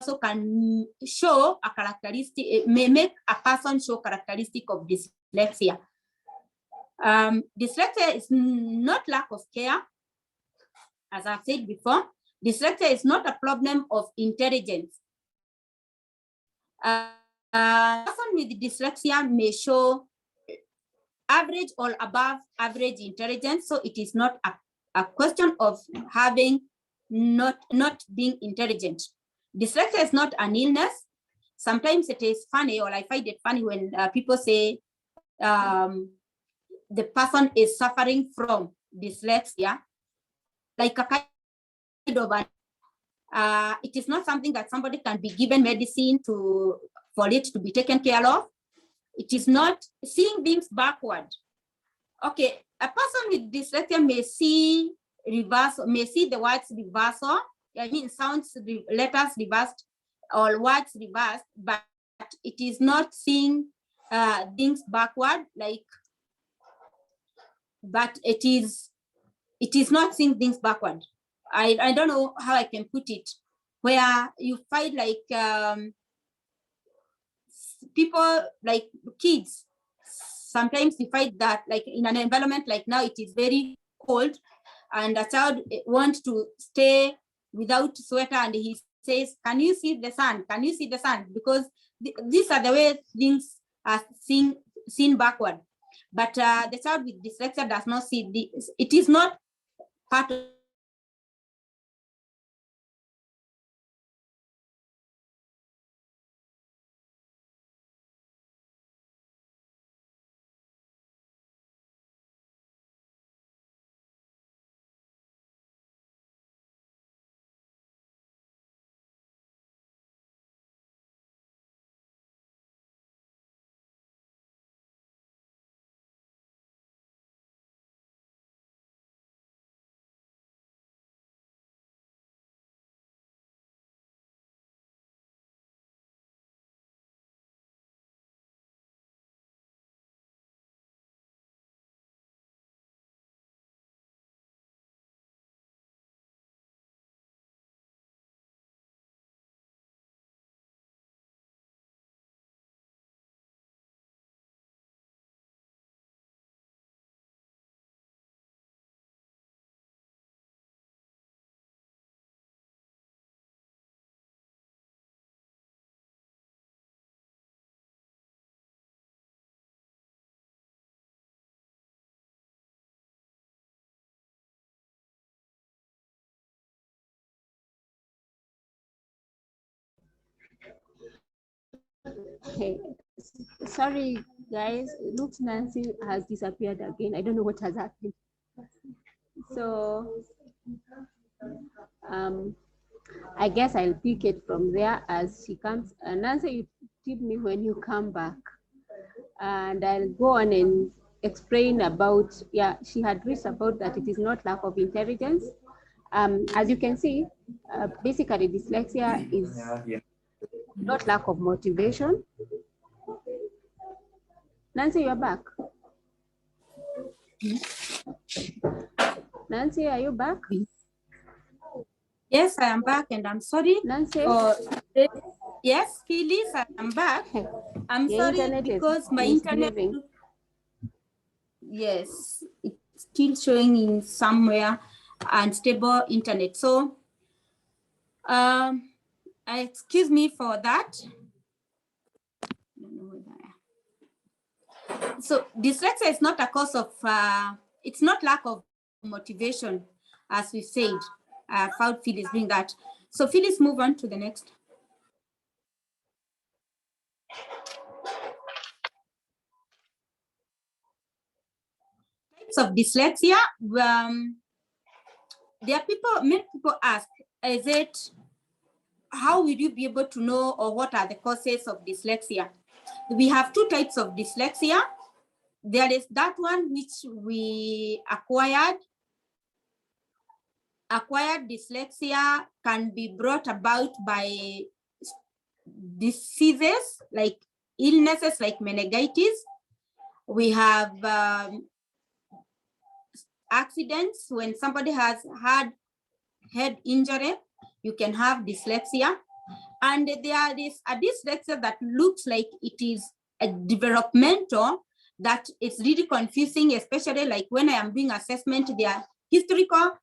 B: also can show a characteristic, it may make a person show characteristic of dyslexia. Dyslexia is not lack of care, as I've said before. Dyslexia is not a problem of intelligence. A person with dyslexia may show average or above average intelligence, so it is not a question of having not being intelligent. Dyslexia is not an illness. Sometimes it is funny, or I find it funny when people say the person is suffering from dyslexia, like a kind of it is not something that somebody can be given medicine for it to be taken care of. It is not seeing things backward. Okay, a person with dyslexia may see reversal, may see the words reversal, I mean sounds, letters reversed or words reversed, but it is not seeing things backward, like, but it is not seeing things backward. I don't know how I can put it, where you find like people, like kids, sometimes you find that like in an environment like now, it is very cold and a child wants to stay without sweater and he says, can you see the sun? Can you see the sun? Because these are the way things are seen backward. But the child with dyslexia does not see this. It is not part of
D: Okay. Sorry, guys. Looks Nancy has disappeared again. I don't know what has happened. So, I guess I'll pick it from there as she comes. Nancy, you tip me when you come back. And I'll go on and explain about, yeah, she had reached about that it is not lack of intelligence. As you can see, basically dyslexia is not lack of motivation. Nancy, you're back. Nancy, are you back?
B: Yes, I am back, and I'm sorry.
D: Nancy?
B: Yes, Phyllis, I am back. I'm
D: Your
B: sorry
D: internet
B: because my
D: is
B: internet.
D: misbehaving.
B: Yes, it's still showing in somewhere unstable internet. So, excuse me for that. So dyslexia is not a cause of, it's not lack of motivation, as we said. Found Phyllis bring that. So Phyllis, move on to the next. Types of dyslexia. There are people, many people ask, is it, how will you be able to know, or what are the causes of dyslexia? We have two types of dyslexia. There is that one which we acquired. Acquired dyslexia can be brought about by diseases like illnesses like meningitis. We have accidents. When somebody has had head injury, you can have dyslexia. And there is a dyslexia that looks like it is a developmental, that it's really confusing, especially like when I am doing assessment, there are historical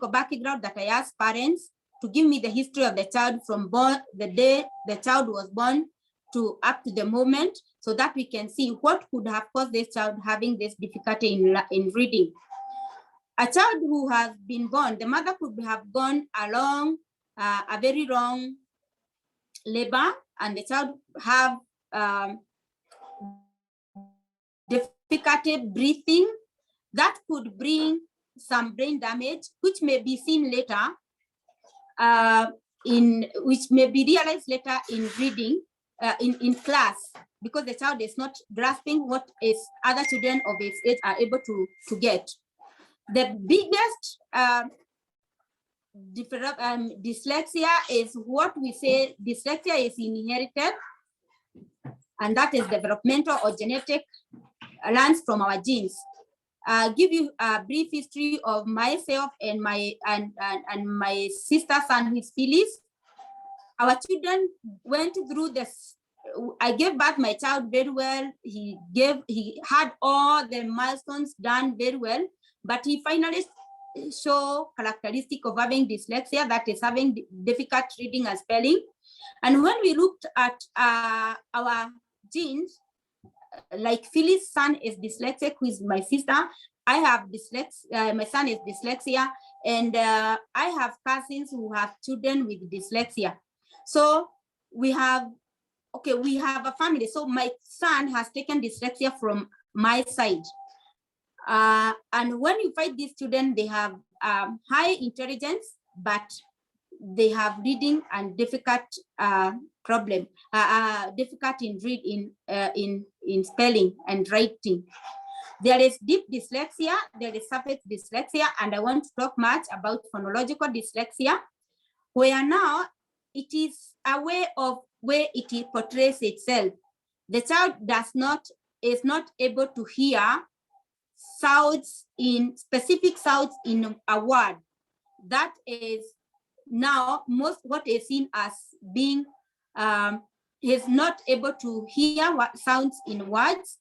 B: background that I ask parents to give me the history of the child from born, the day the child was born to up to the moment, so that we can see what could have caused this child having this difficulty in reading. A child who has been born, the mother could have gone along a very long labor, and the child have difficulty breathing. That could bring some brain damage, which may be seen later, which may be realized later in reading, in class, because the child is not grasping what is other children of its age are able to get. The biggest dyslexia is what we say dyslexia is inherited, and that is developmental or genetic, learns from our genes. Give you a brief history of myself and my my sister's son, with Phyllis. Our children went through this. I gave birth my child very well. He had all the milestones done very well, but he finally show characteristic of having dyslexia, that is having difficult reading and spelling. And when we looked at our genes, like Phyllis' son is dyslexic, who is my sister. I have dyslexia, my son is dyslexia, and I have cousins who have children with dyslexia. So we have a family. So my son has taken dyslexia from my side. And when you find these children, they have high intelligence, but they have reading and difficult problem, difficult in spelling and writing. There is deep dyslexia, there is surface dyslexia, and I want to talk much about phonological dyslexia, where now it is a way of where it portrays itself. The child is not able to hear sounds in specific sounds in a word. That is now most what is seen as being is not able to hear what sounds in words,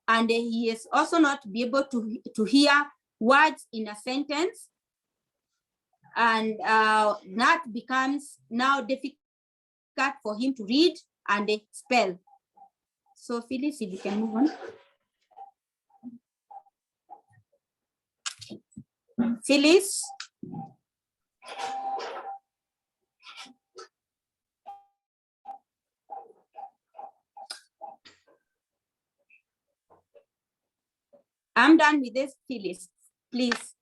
B: and he is also not be able to hear words in a sentence, and that becomes now difficult for him to read and spell. So Phyllis, if you can move on. Phyllis. I'm done with this, Phyllis. Please.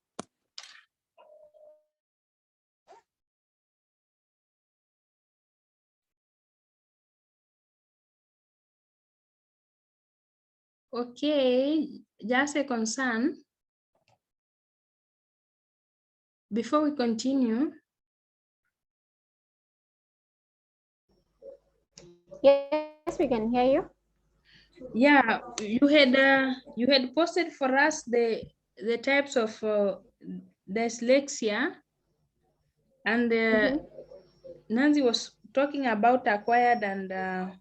F: Okay, just a concern. Before we continue,
D: Yes, we can hear you.
F: yeah, you had posted for us the types of dyslexia, and Nancy was talking about acquired and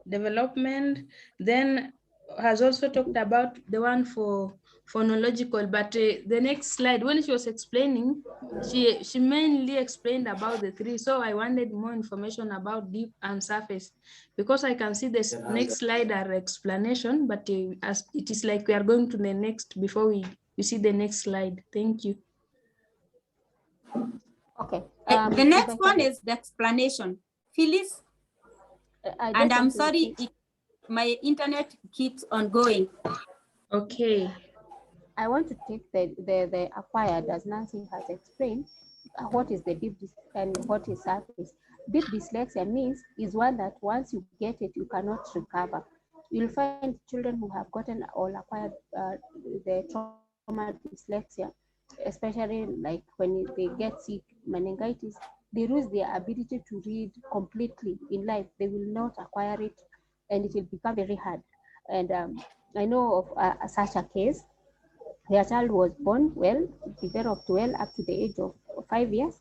F: development, then has also talked about the one for phonological, but the next slide, when she was explaining, she mainly explained about the three. So I wanted more information about deep and surface, because I can see this next slide are explanation, but as it is like we are going to the next before we see the next slide. Thank you.
D: Okay.
B: The next one is the explanation. Phyllis, and I'm sorry, my internet keeps on going.
F: Okay.
D: I want to take the acquired, as Nancy has explained, what is the deep and what is surface. Deep dyslexia means is one that once you get it, you cannot recover. You'll find children who have gotten or acquired the trauma dyslexia, especially like when they get sick, meningitis, they lose their ability to read completely in life. They will not acquire it, and it will become very hard. And I know of such a case. Their child was born well, developed well up to the age of 5 years.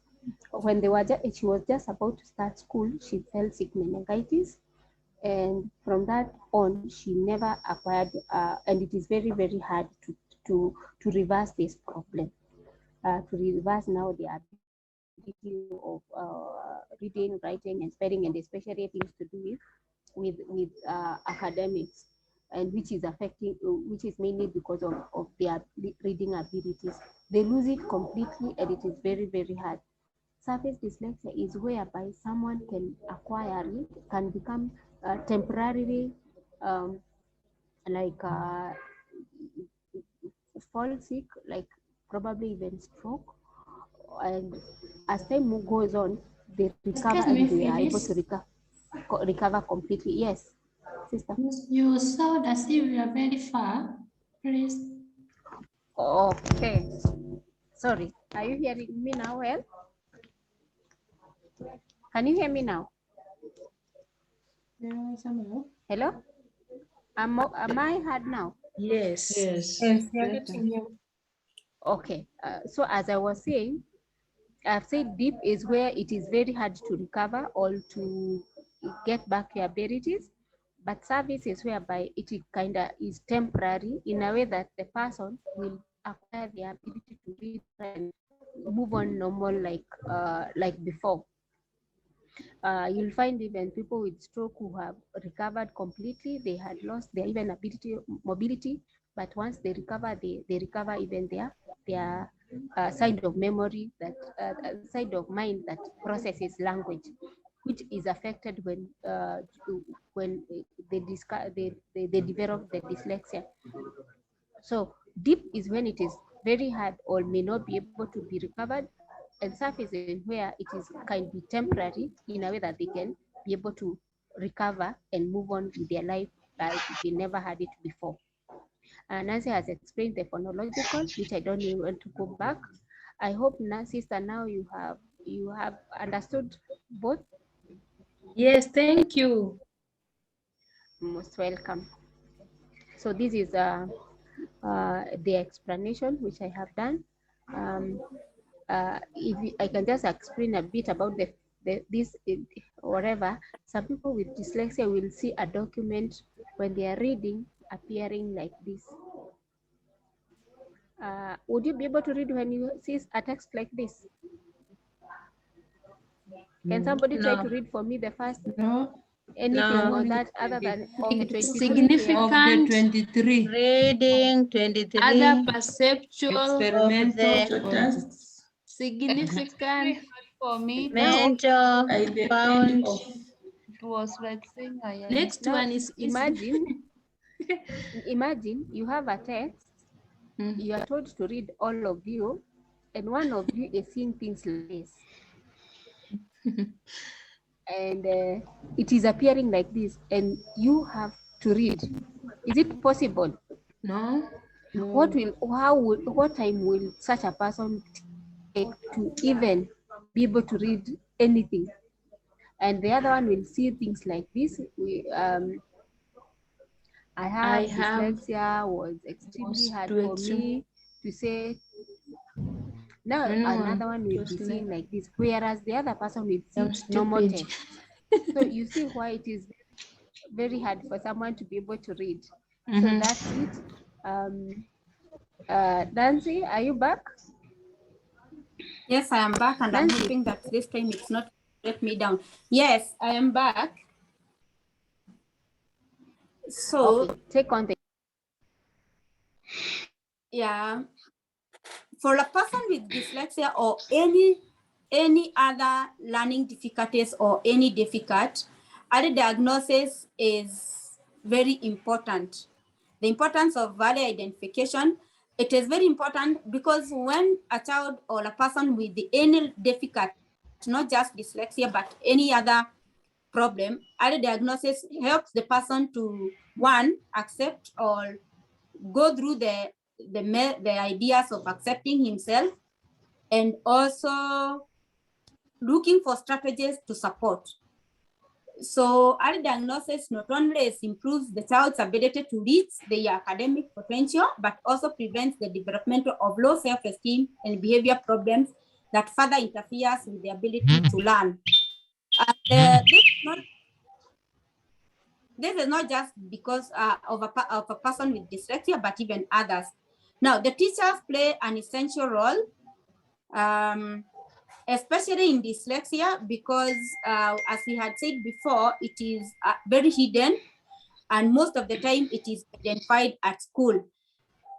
D: When she was just about to start school, she fell sick meningitis, and from that on, she never acquired. And it is very, very hard to reverse this problem. To reverse now the ability of reading, writing, and spelling, and especially things to do with academics, and which is affecting, which is mainly because of their reading abilities. They lose it completely, and it is very, very hard. Surface dyslexia is whereby someone can acquire it, can become temporarily like fall sick, like probably even stroke, and as time goes on, they recover and they are able to recover completely. Yes, sister.
E: You sound as if you are very far. Please.
D: Okay. Sorry. Are you hearing me now? Well, can you hear me now? Hello. Am I heard now?
F: Yes.
E: Yes.
D: Okay. So as I was saying, I've said deep is where it is very hard to recover or to get back your abilities, but service is whereby it kind of is temporary in a way that the person will acquire the ability to read and move on normal like before. You'll find even people with stroke who have recovered completely. They had lost their even ability, mobility, but once they recover, they recover even their side of memory, that side of mind that processes language, which is affected when they develop the dyslexia. So deep is when it is very hard or may not be able to be recovered, and surface is where it is can be temporary in a way that they can be able to recover and move on with their life like they never had it before. Nancy has explained the phonological, which I don't even want to go back. I hope, sister, now you have understood both.
F: Yes, thank you.
D: Most welcome. So this is the explanation which I have done. If I can just explain a bit about this, whatever, some people with dyslexia will see a document when they are reading appearing like this. Would you be able to read when you see a text like this? Can somebody try to read for me the first?
E: No.
D: Anything on that other than of 23?
F: Significant
E: Of the 23.
G: Reading 23.
F: Other perceptual
E: Experimental tasks.
F: significant.
H: For me,
G: Mental
E: By the
G: found.
E: end of
H: it was like saying I am.
F: Next
D: Now
F: one is
D: imagine you have a text You are told to read all of you, and one of you is seeing things like this. And it is appearing like this, and you have to read. Is it possible?
F: No.
D: What time will such a person take to even be able to read anything? And the other one will see things like this. I have dyslexia was extremely hard for me to say. Now another one will be seeing like this, whereas the other person will see normal text. So you see why it is very hard for someone to be able to read. So that's it. Nancy, are you back?
B: Yes, I am back, and Nancy. I'm hoping that this time it's not let me down. Yes, I am back. So
D: okay, take on the.
B: Yeah, for a person with dyslexia or any other learning difficulties or any difficult, early diagnosis is very important. The importance of early identification, it is very important because when a child or a person with any difficult, not just dyslexia, but any other problem, early diagnosis helps the person to, one, accept or go through the ideas of accepting himself, and also looking for strategies to support. So early diagnosis not only improves the child's ability to reach their academic potential, but also prevents the development of low self-esteem and behavior problems that further interferes with the ability to learn. And this is not just because of a person with dyslexia, but even others. Now, the teachers play an essential role, especially in dyslexia, because as we had said before, it is very hidden, and most of the time it is identified at school,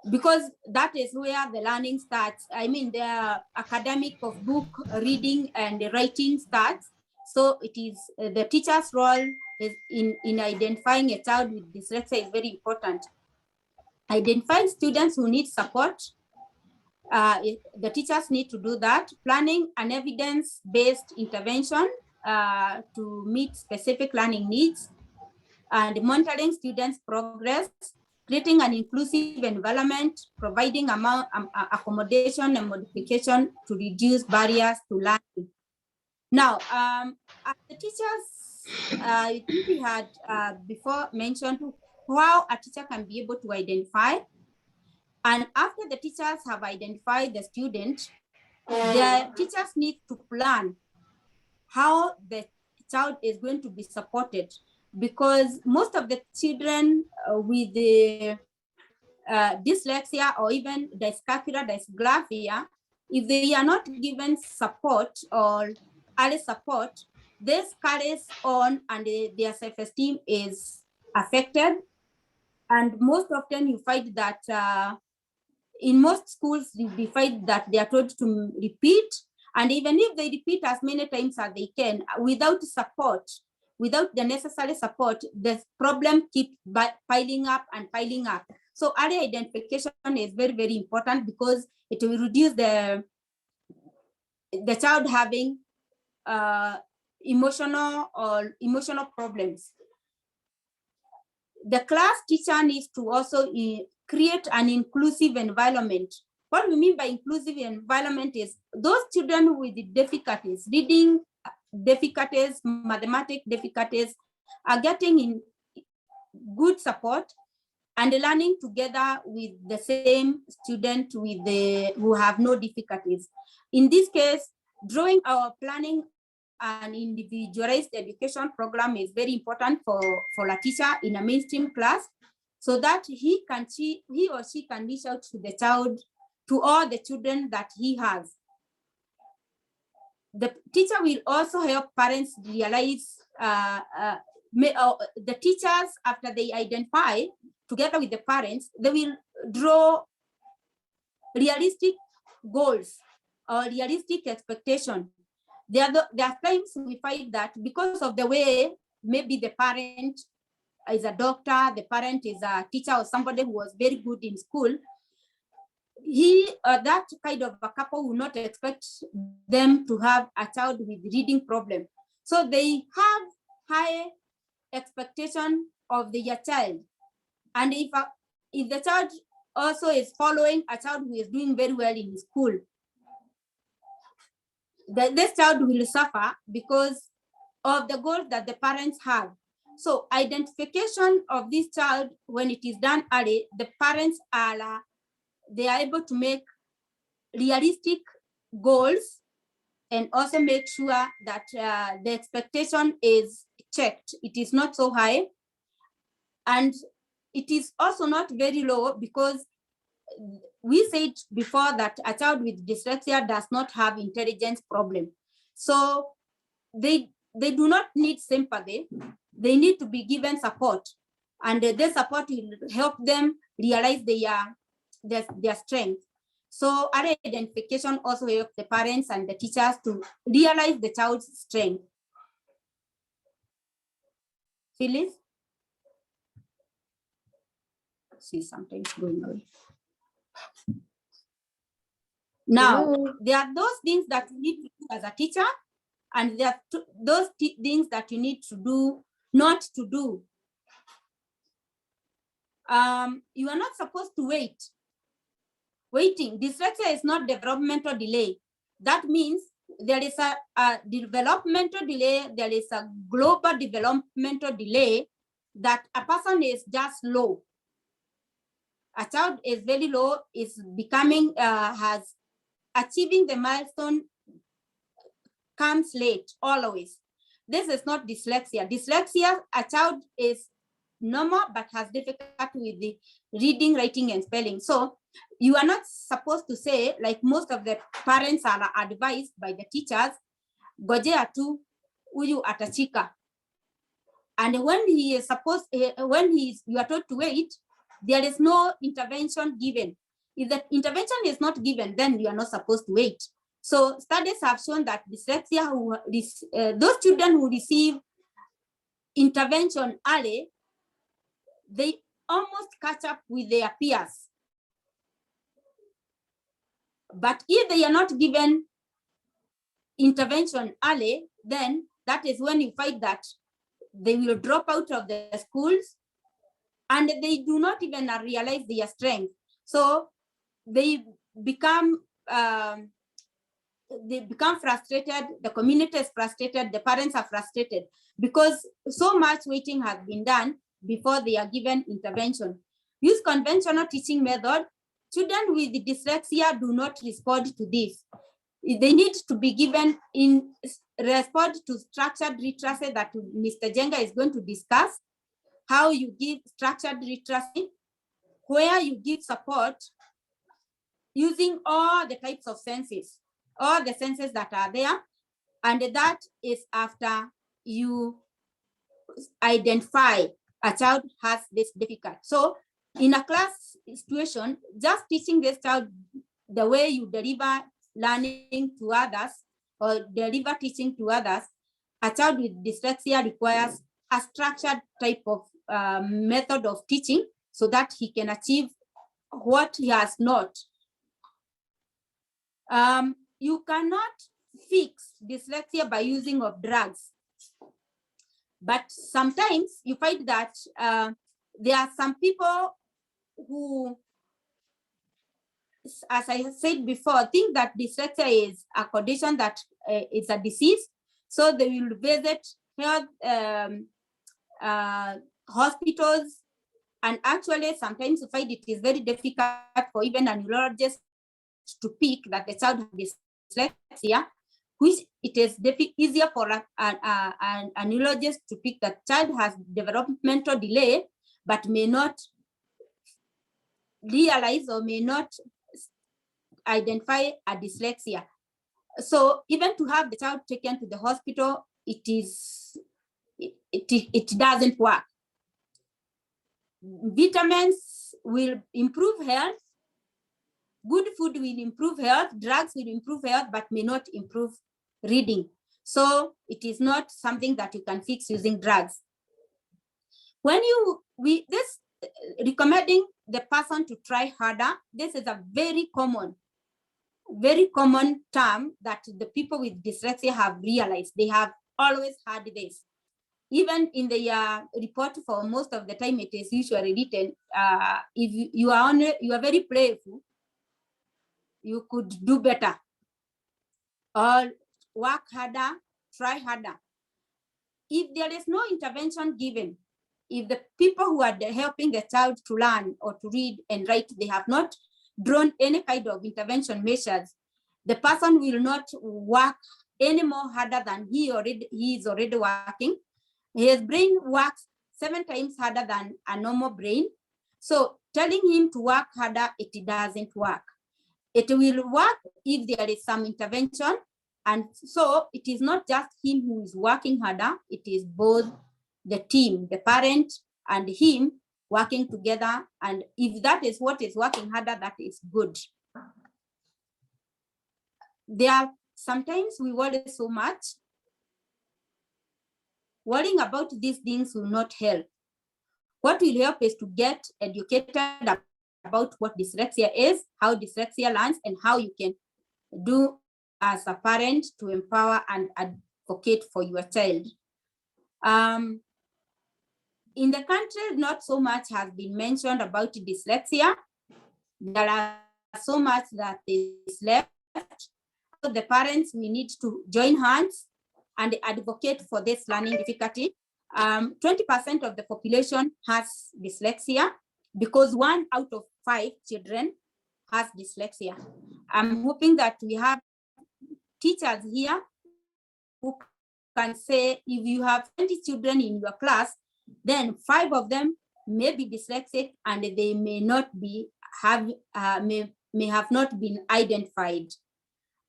B: because that is where the learning starts. I mean, the academic of book reading and writing starts. So it is the teacher's role is in identifying a child with dyslexia is very important. Identifying students who need support, the teachers need to do that. Planning an evidence-based intervention to meet specific learning needs, and monitoring students' progress, creating an inclusive environment, providing accommodation and modification to reduce barriers to learning. Now, as the teachers, I think we had before mentioned how a teacher can be able to identify. And after the teachers have identified the student, the teachers need to plan how the child is going to be supported, because most of the children with the dyslexia or even dysgraphia, if they are not given support or early support, this carries on and their self-esteem is affected. And most often you find that in most schools, we find that they are told to repeat. And even if they repeat as many times as they can, without support, without the necessary support, the problem keeps piling up and piling up. So early identification is very, very important, because it will reduce the child having emotional problems. The class teacher needs to also create an inclusive environment. What we mean by inclusive environment is those children with difficulties, reading difficulties, mathematics difficulties, are getting in good support and learning together with the same student who have no difficulties. In this case, drawing our planning an individualized education program is very important for a teacher in a mainstream class, so that he or she can reach out to the child, to all the children that he has. The teacher will also help parents realize, the teachers, after they identify, together with the parents, they will draw realistic goals or realistic expectation. There are times we find that because of the way maybe the parent is a doctor, the parent is a teacher or somebody who was very good in school, that kind of a couple will not expect them to have a child with reading problem. So they have high expectation of their child. And if the child also is following a child who is doing very well in school, this child will suffer because of the goals that the parents have. So identification of this child, when it is done early, the parents they are able to make realistic goals and also make sure that the expectation is checked. It is not so high. And it is also not very low, because we said before that a child with dyslexia does not have intelligence problem. So they do not need sympathy. They need to be given support, and this support will help them realize their strength. So early identification also helps the parents and the teachers to realize the child's strength. Phyllis? She's sometimes going away. Now, there are those things that you need to do as a teacher, and there are those things that you need to do, not to do. You are not supposed to wait. Waiting, dyslexia is not developmental delay. That means there is a developmental delay, there is a global developmental delay, that a person is just low. A child is very low, is becoming, has achieving the milestone comes late, always. This is not dyslexia. Dyslexia, a child is normal but has difficulty with the reading, writing, and spelling. So you are not supposed to say, like most of the parents are advised by the teachers, gojea tu huyu atachika. And when he is supposed, you are told to wait, there is no intervention given. If the intervention is not given, then you are not supposed to wait. So studies have shown that dyslexia, those children who receive intervention early, they almost catch up with their peers. But if they are not given intervention early, then that is when you find that they will drop out of the schools, and they do not even realize their strength. So they become frustrated, the community is frustrated, the parents are frustrated, because so much waiting has been done before they are given intervention. Use conventional teaching method. Children with dyslexia do not respond to this. They need to be given in response to structured literacy that Mr. Jenga is going to discuss, how you give structured literacy, where you give support using all the types of senses, all the senses that are there, and that is after you identify a child has this difficulty. So in a class situation, just teaching this child the way you deliver learning to others or deliver teaching to others, a child with dyslexia requires a structured type of method of teaching so that he can achieve what he has not. You cannot fix dyslexia by using of drugs. But sometimes you find that there are some people who, as I said before, think that dyslexia is a condition that is a disease. So they will visit health hospitals, and actually sometimes you find it is very difficult for even a neurologist to pick that the child has dyslexia, which it is easier for a neurologist to pick that child has developmental delay, but may not realize or may not identify a dyslexia. So even to have the child taken to the hospital, it doesn't work. Vitamins will improve health. Good food will improve health. Drugs will improve health, but may not improve reading. So it is not something that you can fix using drugs. When this recommending the person to try harder. This is a very common term that the people with dyslexia have realized. They have always had this. Even in the report, for most of the time, it is usually written, if you are very playful, you could do better, or work harder, try harder. If there is no intervention given, if the people who are helping the child to learn or to read and write, they have not drawn any kind of intervention measures, the person will not work any more harder than he is already working. His brain works 7 times harder than a normal brain. So telling him to work harder, it doesn't work. It will work if there is some intervention. And so it is not just him who is working harder, it is both the team, the parent and him working together. And if that is what is working harder, that is good. Sometimes we worry so much. Worrying about these things will not help. What will help is to get educated about what dyslexia is, how dyslexia learns, and how you can do as a parent to empower and advocate for your child. In the country, not so much has been mentioned about dyslexia. There are so much that is left. So the parents, we need to join hands and advocate for this learning difficulty. 20% of the population has dyslexia because 1 out of 5 children has dyslexia. I'm hoping that we have teachers here who can say, if you have 20 children in your class, then 5 of them may be dyslexic and they may not be may have not been identified.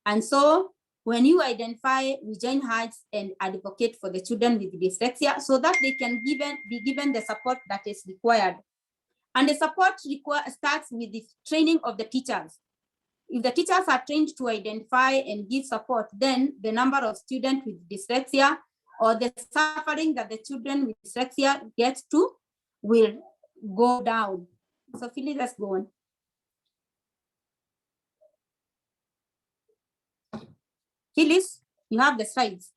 B: And so when you identify, we join hands and advocate for the children with dyslexia so that they can be given the support that is required. And the support starts with the training of the teachers. If the teachers are trained to identify and give support, then the number of students with dyslexia or the suffering that the children with dyslexia get to will go down. So Phyllis, let's go on. Phyllis, you have the slides.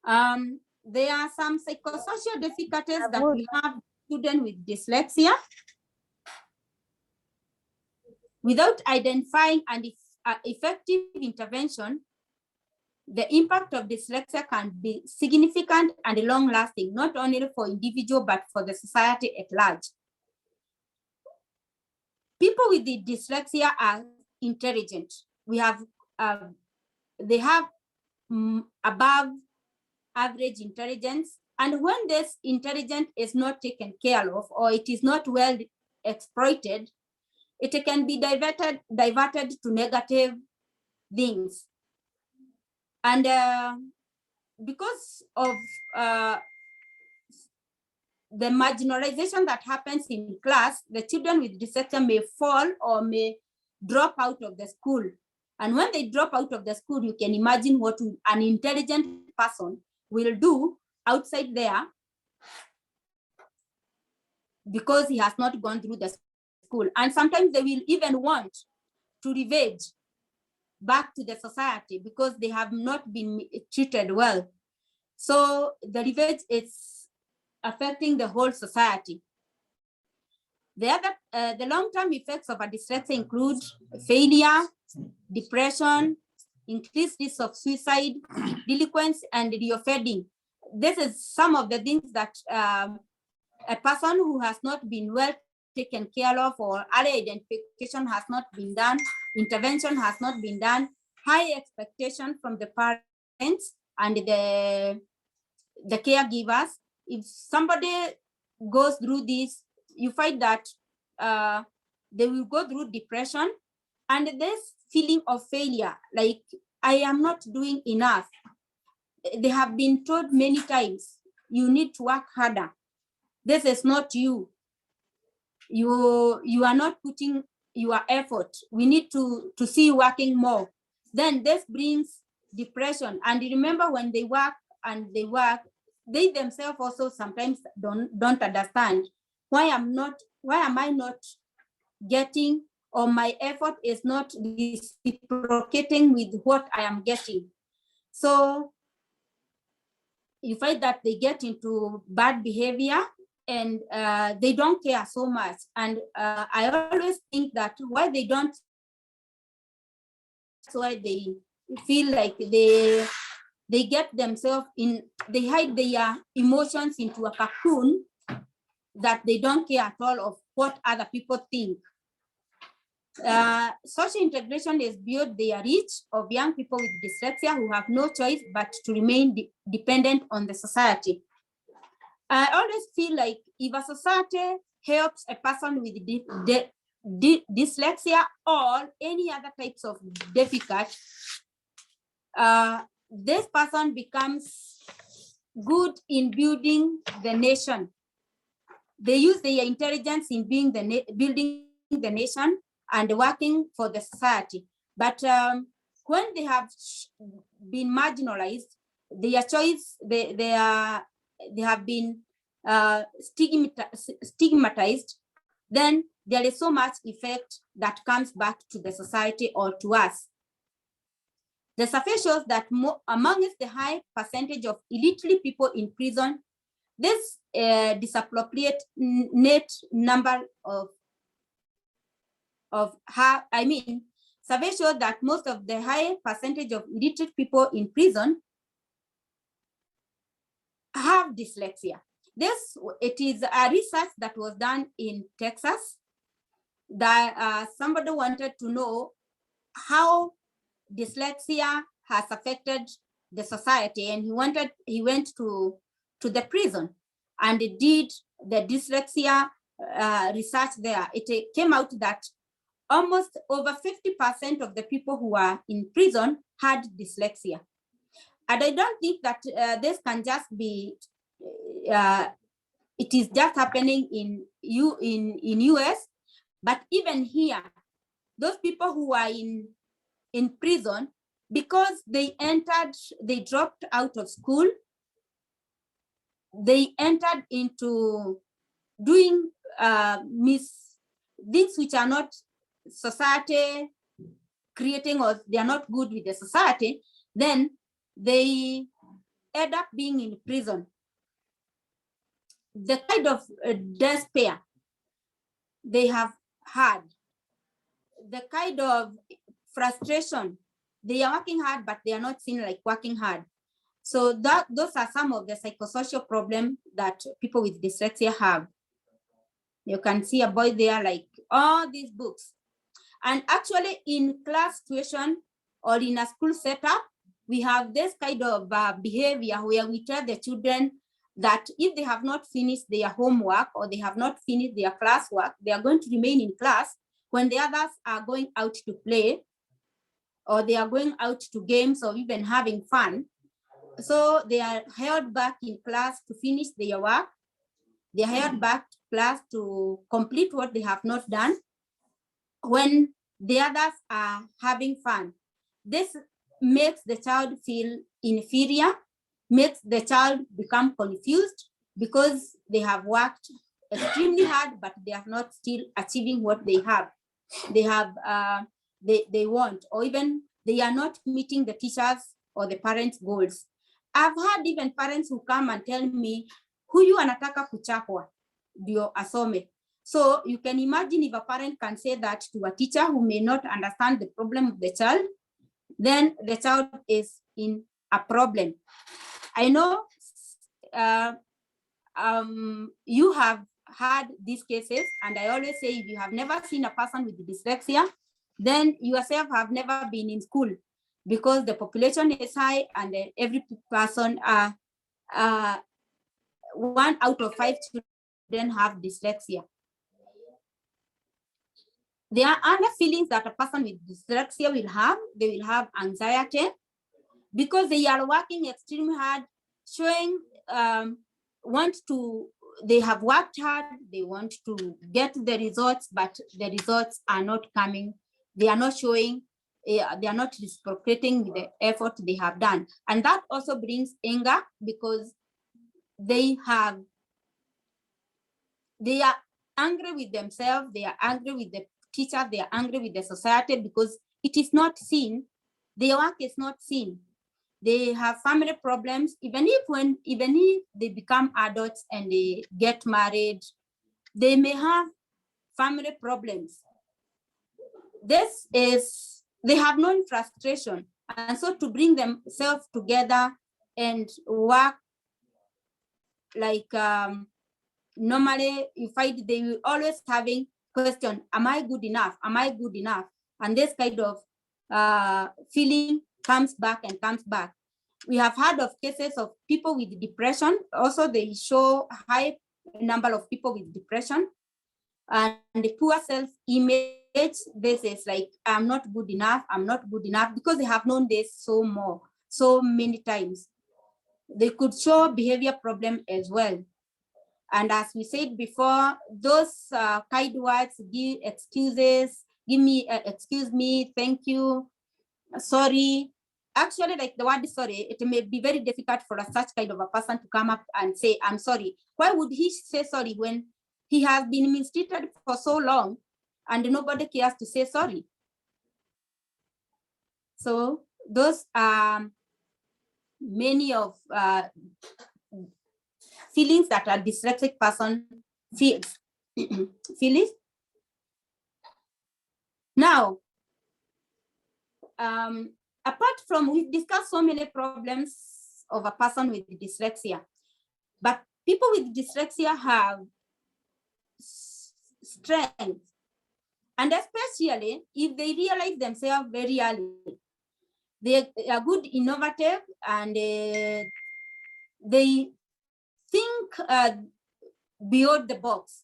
B: There are some psychosocial difficulties that we have students with dyslexia. Without identifying an effective intervention, the impact of dyslexia can be significant and long-lasting, not only for individual, but for the society at large. People with the dyslexia are intelligent. They have above average intelligence. And when this intelligence is not taken care of, or it is not well exploited, it can be diverted to negative things. And because of the marginalization that happens in class, the children with dyslexia may fall or may drop out of the school. And when they drop out of the school, you can imagine what an intelligent person will do outside there because he has not gone through the school. And sometimes they will even want to revenge back to the society because they have not been treated well. So the revenge is affecting the whole society. The long-term effects of a dyslexia include failure, depression, increased risk of suicide, delinquency, and reoffending. This is some of the things that a person who has not been well taken care of, or early identification has not been done, intervention has not been done, high expectation from the parents and the caregivers. If somebody goes through this, you find that they will go through depression and this feeling of failure, like I am not doing enough. They have been told many times, you need to work harder. This is not you. You are not putting your effort. We need to see you working more. Then this brings depression. And remember, when they work and they work, they themselves also sometimes don't understand why am I not getting, or my effort is not reciprocating with what I am getting. So you find that they get into bad behavior, and they don't care so much. And I always think that why they don't, that's why they feel like they get themselves in, they hide their emotions into a cocoon that they don't care at all of what other people think. Social integration is beyond their reach of young people with dyslexia who have no choice but to remain dependent on the society. I always feel like if a society helps a person with dyslexia or any other types of difficulty, this person becomes good in building the nation. They use their intelligence in being building the nation and working for the society. But when they have been marginalized, their choice, they have been stigmatized, then there is so much effect that comes back to the society or to us. The survey shows that amongst the high percentage of illiterate people in prison, this disappropriate net number survey showed that most of the high percentage of illiterate people in prison have dyslexia. It is a research that was done in Texas that somebody wanted to know how dyslexia has affected the society, and he went to the prison and did the dyslexia research there. It came out that almost over 50% of the people who are in prison had dyslexia. And I don't think that this can just be, it is just happening in US, but even here, those people who are in prison, because they dropped out of school, they entered into doing things which are not society creating, or they are not good with the society, then they end up being in prison. The kind of despair they have had, the kind of frustration, they are working hard, but they are not seen like working hard. So those are some of the psychosocial problems that people with dyslexia have. You can see a boy there, like all these books. And actually in class situation or in a school setup, we have this kind of behavior where we tell the children that if they have not finished their homework or they have not finished their classwork, they are going to remain in class when the others are going out to play, or they are going out to games or even having fun. So they are held back in class to finish their work. They are held back to class to complete what they have not done when the others are having fun. This makes the child feel inferior, makes the child become confused because they have worked extremely hard, but they are not still achieving what they want, or even they are not meeting the teachers or the parents' goals. I've had even parents who come and tell me, huyu anataka kuchapwa ndio asome. So you can imagine if a parent can say that to a teacher who may not understand the problem of the child, then the child is in a problem. I know you have had these cases, and I always say if you have never seen a person with dyslexia, then yourself have never been in school, because the population is high and every person, 1 out of 5 children have dyslexia. There are other feelings that a person with dyslexia will have. They will have anxiety because they are working extremely hard, showing they have worked hard, they want to get the results, but the results are not coming. They are not showing, they are not reciprocating the effort they have done. And that also brings anger, because they are angry with themselves, they are angry with the teacher, they are angry with the society because it is not seen, their work is not seen. They have family problems, even if they become adults and they get married, they may have family problems. This is, they have no frustration. And so to bring themselves together and work like normally you find they will always having question, am I good enough? Am I good enough? And this kind of feeling comes back and comes back. We have heard of cases of people with depression. Also, they show a high number of people with depression and the poor self-image. This is like, I'm not good enough, I'm not good enough, because they have known this so many times. They could show behavior problem as well. And as we said before, those kind words, give excuses, give me, excuse me, thank you, sorry. Actually, like the word sorry, it may be very difficult for such kind of a person to come up and say, I'm sorry. Why would he say sorry when he has been mistreated for so long and nobody cares to say sorry? So those are many of feelings that a dyslexic person feels. Phyllis? Now, apart from, we've discussed so many problems of a person with dyslexia, but people with dyslexia have strengths, and especially if they realize themselves very early. They are good, innovative, and they think beyond the box.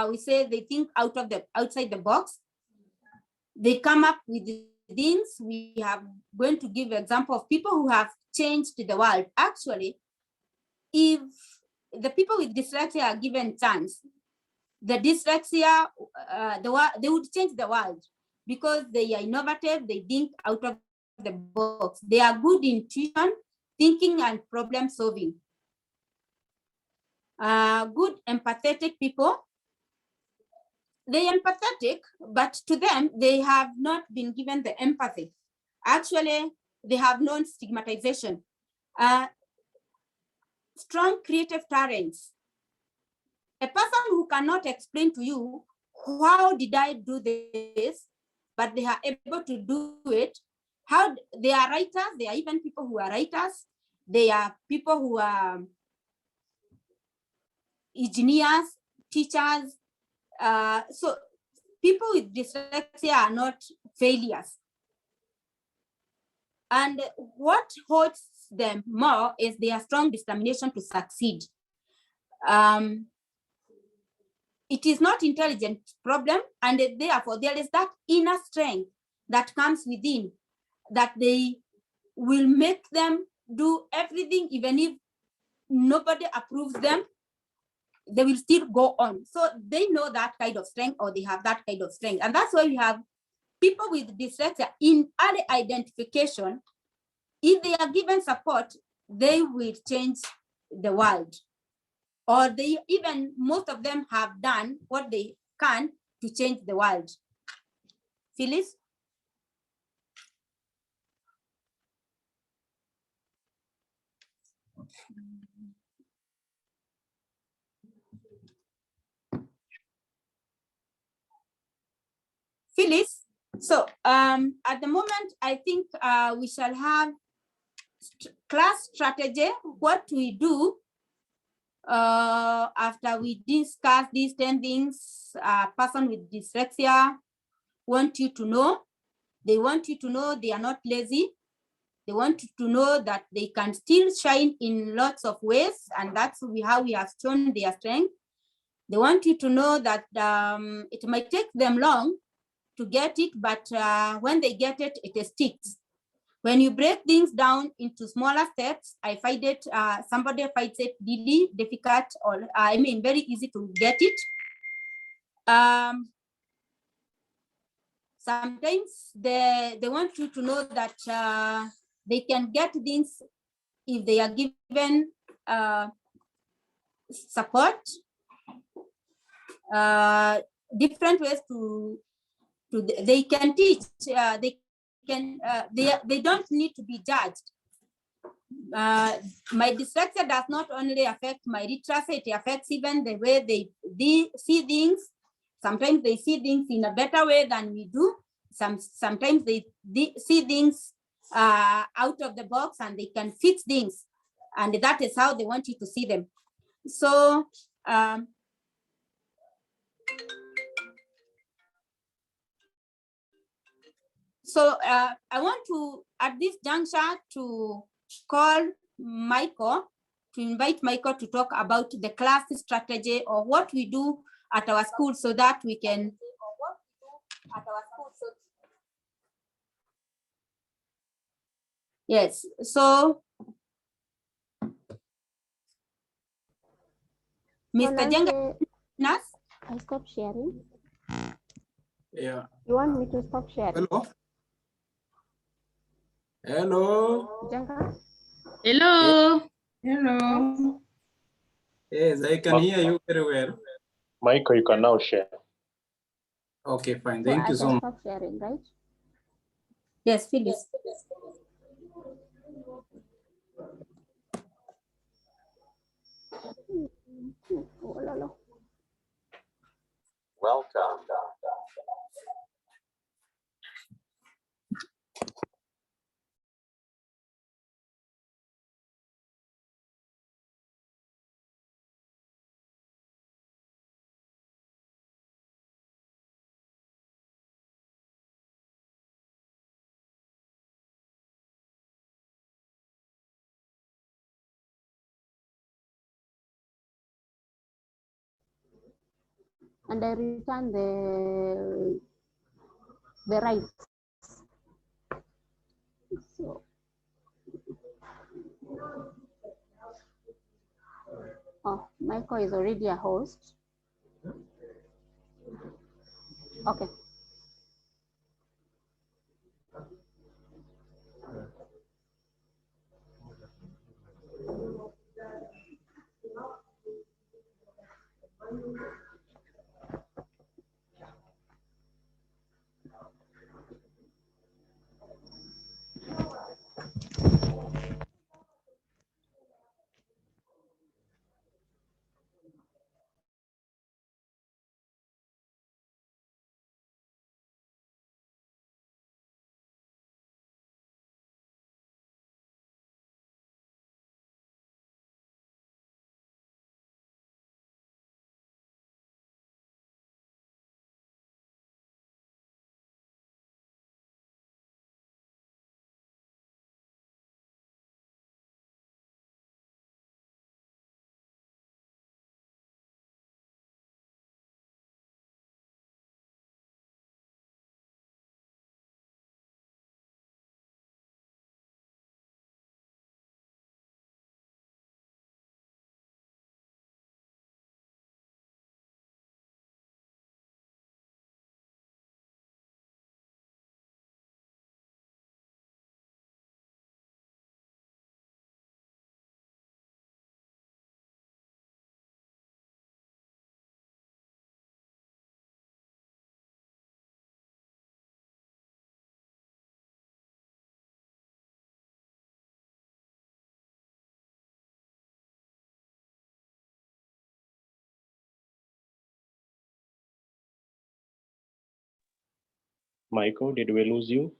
B: We say they think outside the box. They come up with things. We have going to give an example of people who have changed the world. Actually, if the people with dyslexia are given chance, the dyslexia, they would change the world because they are innovative, they think out of the box. They are good in intuition, thinking, and problem solving. Good empathetic people. They are empathetic, but to them, they have not been given the empathy. Actually, they have known stigmatization. Strong creative talents. A person who cannot explain to you, how did I do this, but they are able to do it. How they are writers, they are even people who are writers. They are people who are engineers, teachers. So people with dyslexia are not failures. And what holds them more is their strong determination to succeed. It is not intelligent problem, and therefore there is that inner strength that comes within that they will make them do everything, even if nobody approves them, they will still go on. So they know that kind of strength, or they have that kind of strength. And that's why we have people with dyslexia in early identification. If they are given support, they will change the world. Or they even, most of them have done what they can to change the world. Phyllis? Phyllis, so at the moment, I think we shall have class strategy, what we do after we discuss these 10 things a person with dyslexia want you to know. They want you to know they are not lazy. They want you to know that they can still shine in lots of ways, and that's how we have shown their strength. They want you to know that it might take them long to get it, but when they get it, it sticks. When you break things down into smaller steps, I find it, somebody finds it really difficult, or I mean, very easy to get it. Sometimes they want you to know that they can get things if they are given support, different ways to they can teach, they don't need to be judged. My dyslexia does not only affect my literacy, it affects even the way they see things. Sometimes they see things in a better way than we do. Sometimes they see things out of the box and they can fix things. And that is how they want you to see them. So, I want to, at this juncture, to call Michael, to invite Michael to talk about the class strategy or what we do at our school so that we can. Yes, so Mr. Jenga,
D: I stop sharing.
I: Yeah.
D: You want me to stop sharing?
I: Hello. Hello.
D: Jenga?
F: Hello. Hello.
I: Yes, I can hear you very well.
A: Michael, you can now share.
I: Okay, fine. Thank you so much.
D: Stop sharing, right?
B: Yes, Phyllis.
J: Welcome.
D: And I return the rights. So, Michael is already a host. Okay.
A: Michael, did we lose you?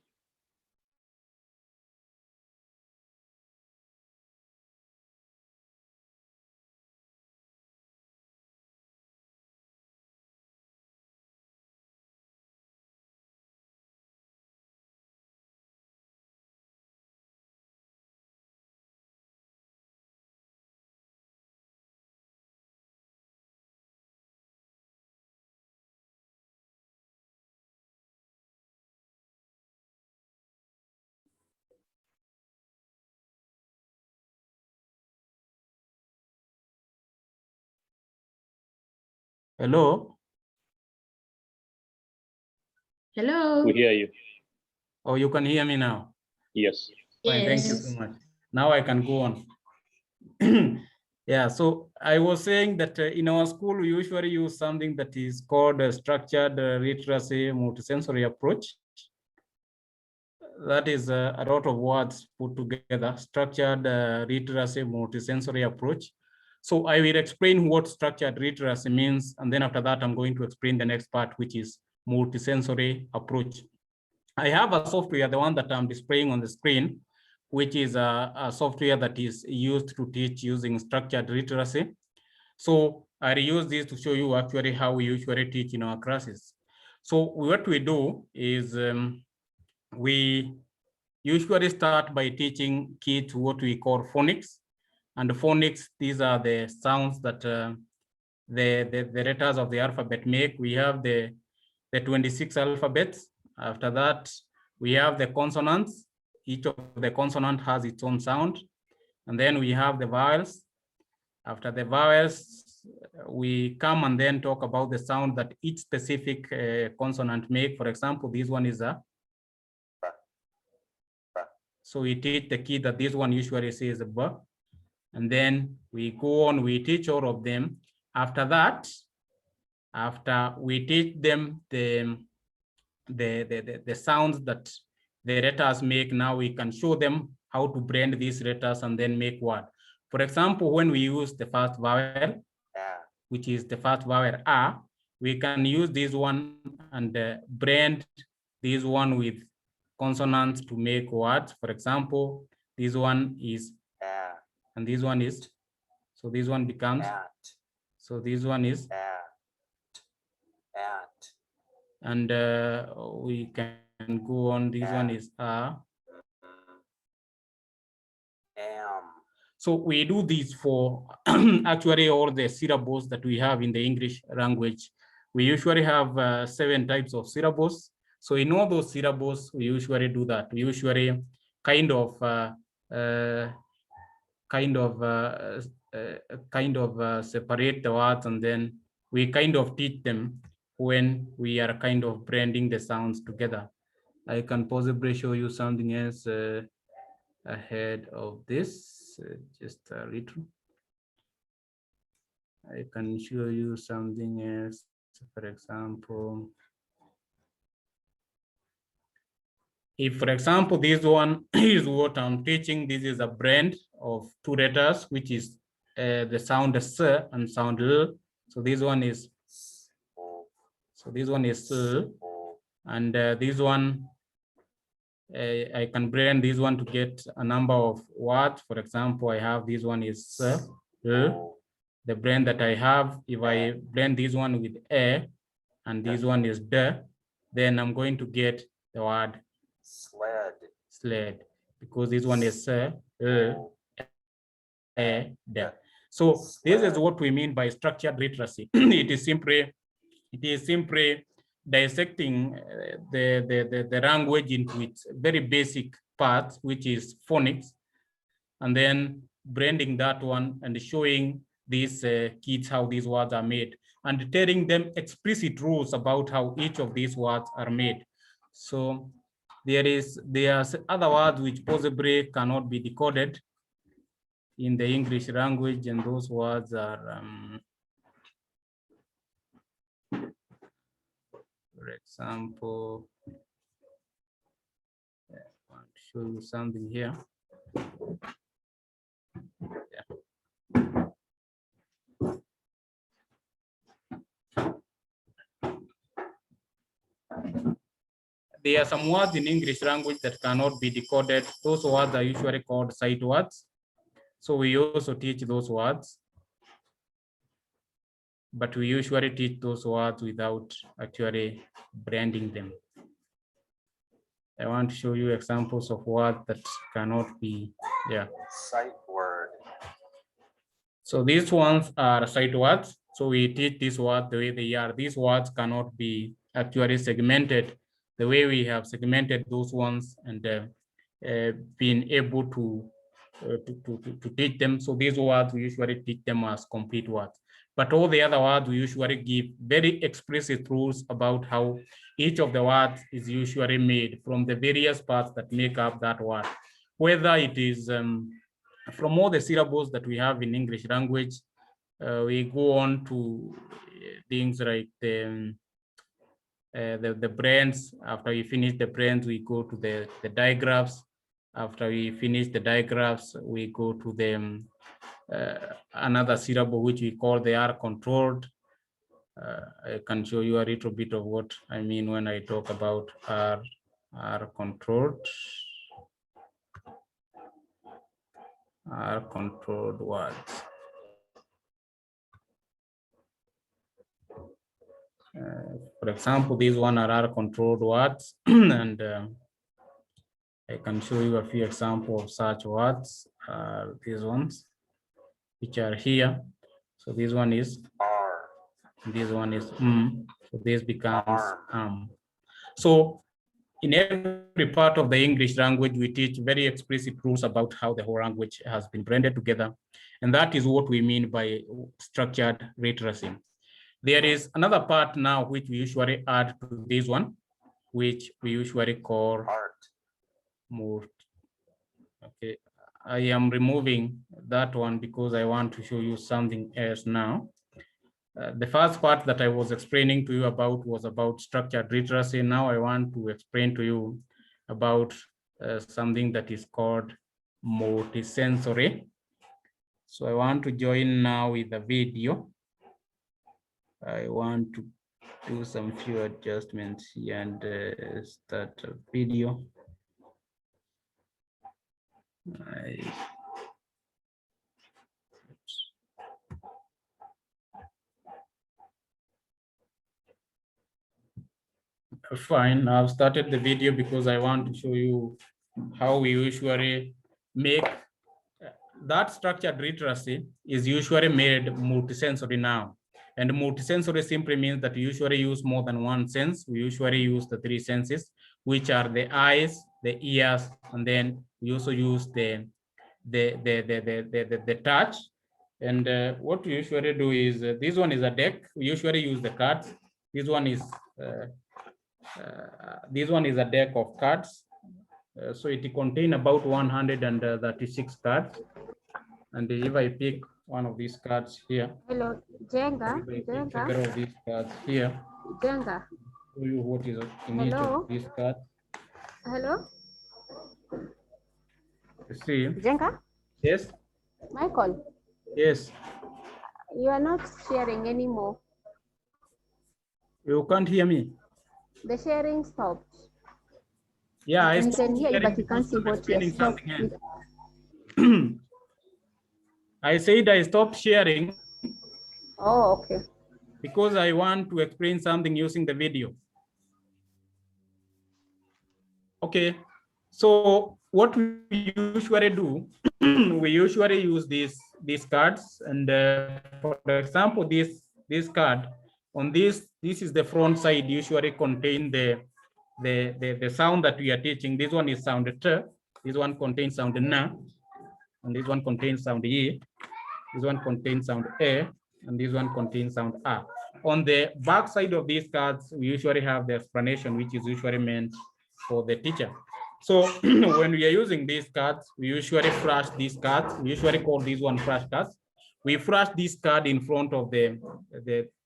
I: Hello.
F: Hello.
A: We hear you.
I: Oh, you can hear me now?
A: Yes.
I: Fine, thank you so much. Now I can go on. Yeah, so I was saying that in our school, we usually use something that is called a structured literacy multisensory approach. That is a lot of words put together, structured literacy multisensory approach. So I will explain what structured literacy means, and then after that, I'm going to explain the next part, which is multisensory approach. I have a software, the one that I'm displaying on the screen, which is a software that is used to teach using structured literacy. So I use this to show you actually how we usually teach in our classes. So what we do is we usually start by teaching kids what we call phonics. And the phonics, these are the sounds that the letters of the alphabet make. We have the 26 alphabets. After that, we have the consonants. Each of the consonant has its own sound. And then we have the vowels. After the vowels, we come and then talk about the sound that each specific consonant make. For example, this one is a. So we teach the kid that this one usually says a b. And then we go on, we teach all of them. After that, after we teach them the sounds that the letters make, now we can show them how to blend these letters and then make word. For example, when we use the first vowel, which is the first vowel A, we can use this one and blend this one with consonants to make words. For example, this one is and this one is, so this one becomes, so this one is, and we can go on, this one is So we do this for actually all the syllables that we have in the English language. We usually have 7 types of syllables. So in all those syllables, we usually do that. We usually kind of separate the words, and then we kind of teach them when we are kind of blending the sounds together. I can possibly show you something else ahead of this, just a little. I can show you something else, for example. If, for example, this one is what I'm teaching, this is a blend of 2 letters, which is the sound S and sound L. So this one is, S, and this one, I can blend this one to get a number of words. For example, I have this one is L. The blend that I have, if I blend this one with A and this one is D, then I'm going to get the word sled, because this one is D. So this is what we mean by structured literacy. It is simply dissecting the language into its very basic parts, which is phonics, and then blending that one and showing these kids how these words are made, and telling them explicit rules about how each of these words are made. So there are other words which possibly cannot be decoded in the English language, and those words are, for example, I want to show you something here. There are some words in English language that cannot be decoded. Those words are usually called sight words. So we also teach those words, but we usually teach those words without actually branding them. I want to show you examples of words that cannot be, sight word. So these ones are sight words. So we teach these words the way they are. These words cannot be actually segmented the way we have segmented those ones, and being able to teach them. So these words, we usually teach them as complete words. But all the other words, we usually give very explicit rules about how each of the words is usually made from the various parts that make up that word. Whether it is from all the syllables that we have in English language, we go on to things like the brands. After we finish the brands, we go to the digraphs. After we finish the digraphs, we go to the another syllable which we call the R controlled. I can show you a little bit of what I mean when I talk about R controlled. R controlled words. For example, these one are R controlled words, and I can show you a few examples of such words. These ones, which are here. So this one is R. This one is So this becomes So in every part of the English language, we teach very explicit rules about how the whole language has been blended together. And that is what we mean by structured literacy. There is another part now which we usually add to this one, which we usually call art. Okay, I am removing that one because I want to show you something else now. The first part that I was explaining to you about was about structured literacy. Now I want to explain to you about something that is called multisensory. So I want to join now with the video. I want to do some few adjustments here and start a video. Fine, I've started the video because I want to show you how we usually make that structured literacy is usually made multisensory now. And multisensory simply means that we usually use more than one sense. We usually use the three senses, which are the eyes, the ears, and then we also use the touch. And what we usually do is this one is a deck. We usually use the cards. This one is a deck of cards. So it contains about 136 cards. And if I pick one of these cards here.
D: Hello, Jenga.
I: Jenga. Of these cards here.
D: Jenga.
I: Show you what is in each of these cards.
D: Hello.
I: You see.
D: Jenga.
I: Yes.
D: Michael.
I: Yes.
D: You are not sharing anymore.
I: You can't hear me.
D: The sharing stopped.
I: Yeah,
D: you can hear you, but you can't see what you're stopped.
I: I said I stopped sharing.
D: Oh, okay.
I: Because I want to explain something using the video. Okay, so what we usually do, we usually use these cards, and for example, this card on this is the front side. Usually contain the sound that we are teaching. This one is sound T. This one contains sound N, and this one contains sound E. This one contains sound A, and this one contains sound A. On the back side of these cards, we usually have the explanation, which is usually meant for the teacher. So when we are using these cards, we usually flash these cards. We usually call these one flash cards. We flash this card in front of the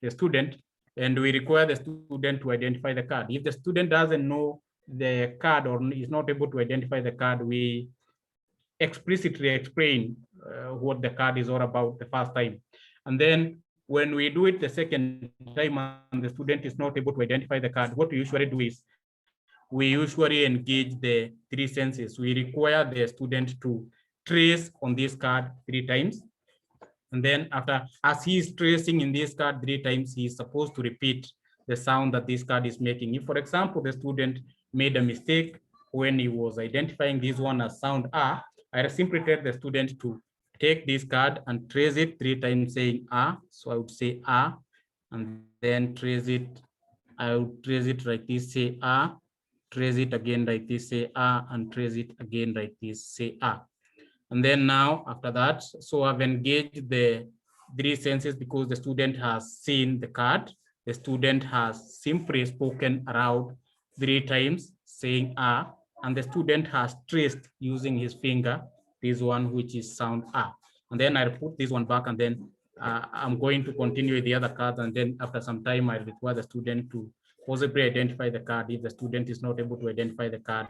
I: student, and we require the student to identify the card. If the student doesn't know the card or is not able to identify the card, we explicitly explain what the card is all about the first time. And then when we do it the second time and the student is not able to identify the card, what we usually do is we usually engage the three senses. We require the student to trace on this card 3 times. And then after, as he is tracing in this card 3 times, he is supposed to repeat the sound that this card is making. If, for example, the student made a mistake when he was identifying this one as sound A, I simply tell the student to take this card and trace it 3 times saying A. So I would say A, and then trace it. I would trace it like this, say A, trace it again like this, say A, and trace it again like this, say A. And then now after that, so I've engaged the 3 senses because the student has seen the card. The student has simply spoken aloud 3 times saying A, and the student has traced using his finger this one, which is sound A. And then I'll put this one back, and then I'm going to continue with the other cards. And then after some time, I require the student to possibly identify the card. If the student is not able to identify the card,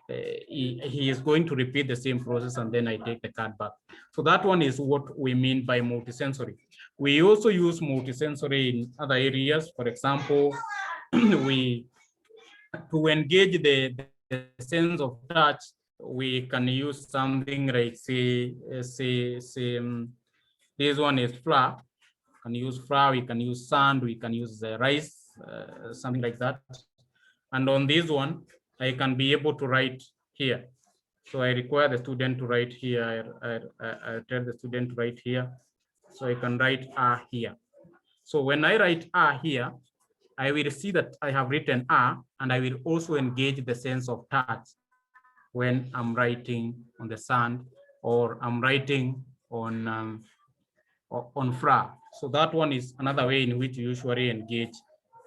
I: he is going to repeat the same process, and then I take the card back. So that one is what we mean by multisensory. We also use multisensory in other areas. For example, to engage the sense of touch, we can use something like this one is flour. We can use flour, we can use sand, we can use rice, something like that. And on this one, I can be able to write here. So I require the student to write here. I tell the student to write here. So I can write A here. So when I write A here, I will see that I have written A, and I will also engage the sense of touch when I'm writing on the sand, or I'm writing on flour. So that one is another way in which you usually engage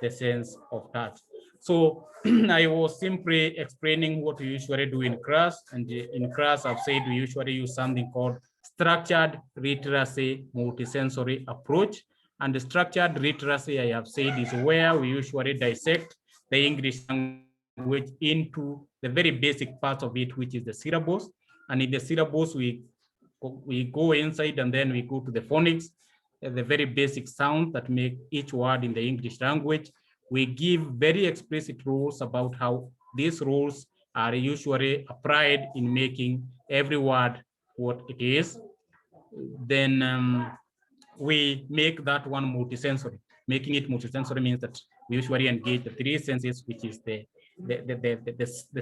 I: the sense of touch. So I was simply explaining what we usually do in class, and in class I've said we usually use something called structured literacy multisensory approach. And the structured literacy, I have said, is where we usually dissect the English language into the very basic part of it, which is the syllables. And in the syllables, we go inside, and then we go to the phonics, the very basic sound that make each word in the English language. We give very explicit rules about how these rules are usually applied in making every word what it is. Then we make that one multisensory. Making it multisensory means that we usually engage the three senses, which is the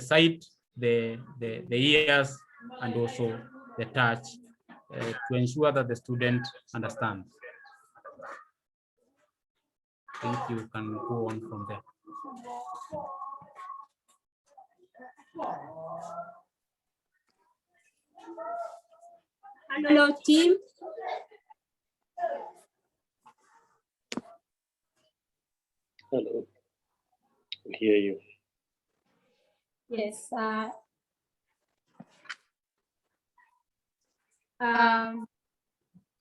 I: sight, the ears, and also the touch, to ensure that the student understands. I think you can go on from there.
B: Hello, team.
A: Hello, I hear you.
B: Yes.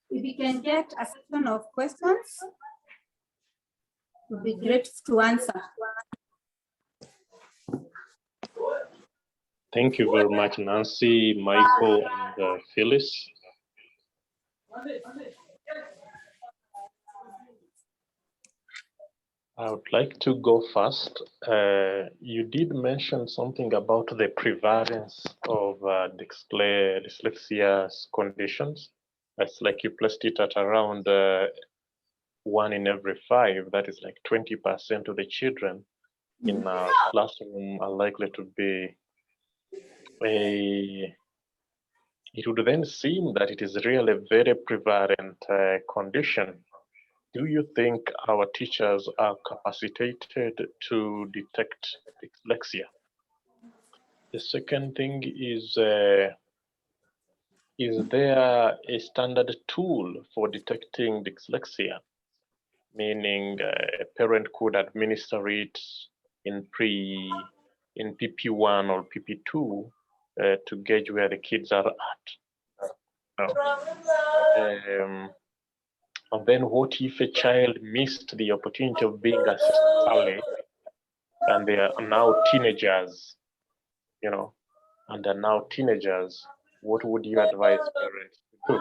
B: If we can get a section of questions, it would be great to answer.
A: Thank you very much, Nancy, Michael, and Phyllis. I would like to go first. You did mention something about the prevalence of dyslexia conditions. That's like you placed it at around 1 in every 5. That is like 20% of the children in our classroom are likely to be it would then seem that it is really a very prevalent condition. Do you think our teachers are capacitated to detect dyslexia? The second thing is there a standard tool for detecting dyslexia? Meaning a parent could administer it in PP1 or PP2 to gauge where the kids are at. And then what if a child missed the opportunity of being assessed early, and they are now teenagers, and are now teenagers? What would you advise parents to do?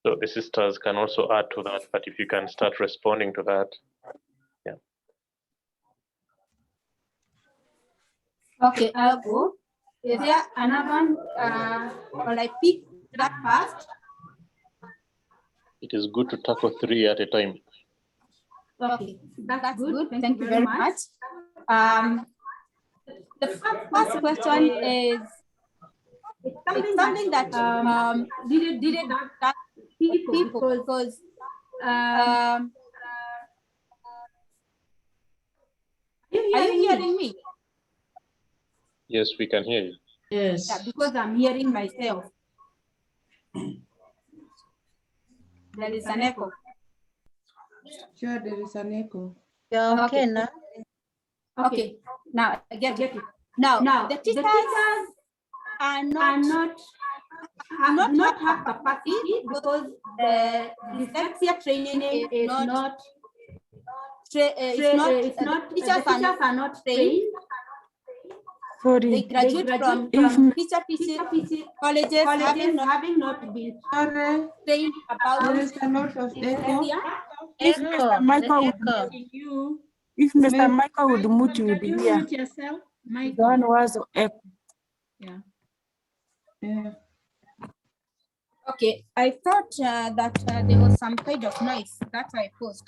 A: So the sisters can also add to that, but if you can start responding to that. Yeah.
B: Okay, I'll go. Is there another one, or I pick that first?
A: It is good to tackle 3 at a time.
B: Okay, that's good. Thank you very much. The first question is something that didn't that people because are you hearing me?
A: Yes, we can hear you.
E: Yes.
B: Yeah, because I'm hearing myself. There is an echo.
J: Sure, there is an echo.
G: Yeah, okay, now.
B: Okay, now I get it. Now the teachers are not do not have capacity because the dyslexia training is not teachers are not trained. They graduate from teacher colleges having not been trained about
J: there is a lot of echo.
G: If Mr. Michael would mute, you would hear.
F: Mute yourself,
G: The
F: Michael.
G: one was echo.
F: Yeah.
J: Yeah.
B: Okay, I thought that there was some kind of noise. That's why I paused.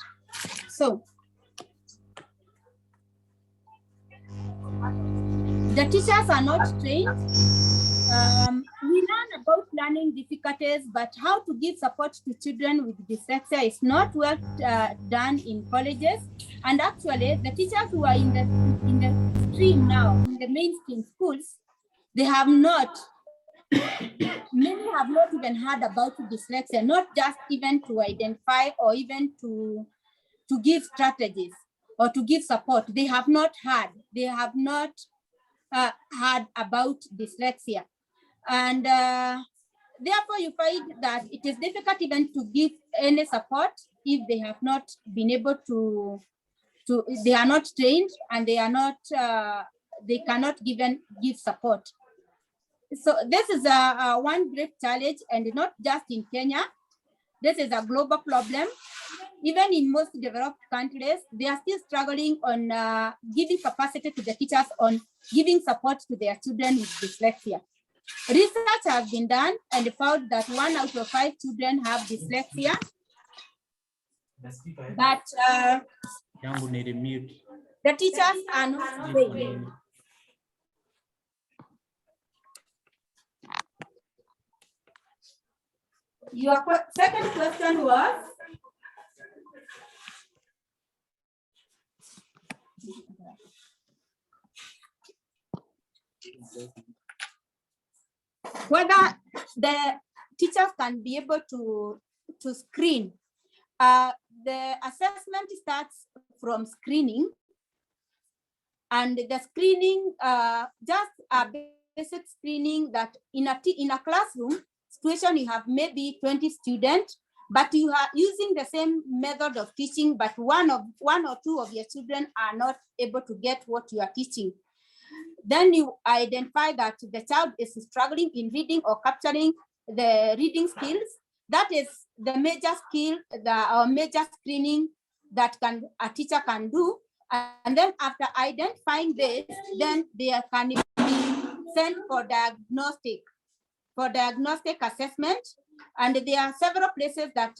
B: So the teachers are not trained. We learn about learning difficulties, but how to give support to children with dyslexia is not well done in colleges. And actually, the teachers who are in the stream now, in the mainstream schools, they have not, many have not even heard about dyslexia, not just even to identify or even to give strategies or to give support. They have not heard. They have not heard about dyslexia. And therefore, you find that it is difficult even to give any support if they have not been able to they are not trained and they are not, they cannot give support. So this is a one great challenge, and not just in Kenya. This is a global problem. Even in most developed countries, they are still struggling on giving capacity to the teachers on giving support to their children with dyslexia. Research has been done and found that 1 out of 5 children have dyslexia. But the teachers are not trained. Your second question was? Whether the teachers can be able to screen. The assessment starts from screening, and the screening, just a basic screening that in a classroom situation you have maybe 20 students, but you are using the same method of teaching, but one or two of your children are not able to get what you are teaching. Then you identify that the child is struggling in reading or capturing the reading skills. That is the major skill, the major screening that a teacher can do. And then after identifying this, then they can be sent for diagnostic assessment. And there are several places that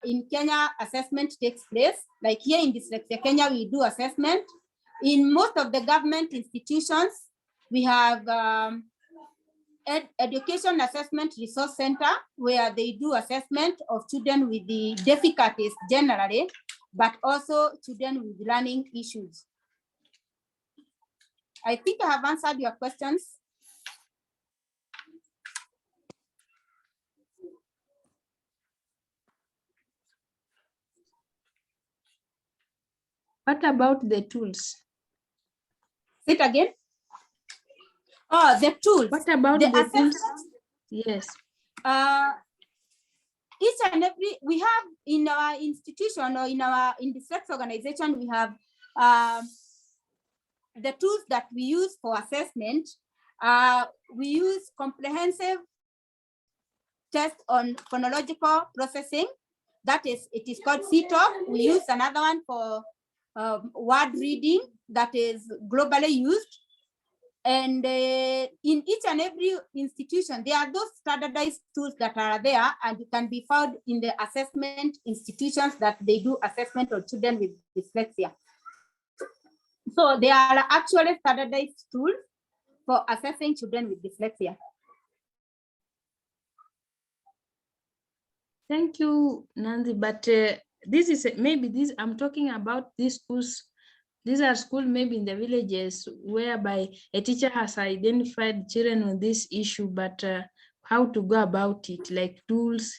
B: in Kenya assessment takes place. Like here in Dyslexia Kenya, we do assessment. In most of the government institutions, we have Education Assessment Resource Center, where they do assessment of children with the difficulties generally, but also children with learning issues. I think I have answered your questions.
F: What about the tools?
B: Say it again. Oh, the tools.
F: What about the tools? Yes.
B: Each and every, we have in our institution or in the sex organization, we have the tools that we use for assessment. We use comprehensive test on phonological processing. That is, it is called CTOP. We use another one for word reading that is globally used. And in each and every institution, there are those standardized tools that are there and can be found in the assessment institutions that they do assessment of children with dyslexia. So there are actually standardized tools for assessing children with dyslexia.
F: Thank you, Nancy. But this is maybe this, I'm talking about these schools. These are schools maybe in the villages whereby a teacher has identified children with this issue, but how to go about it, like tools.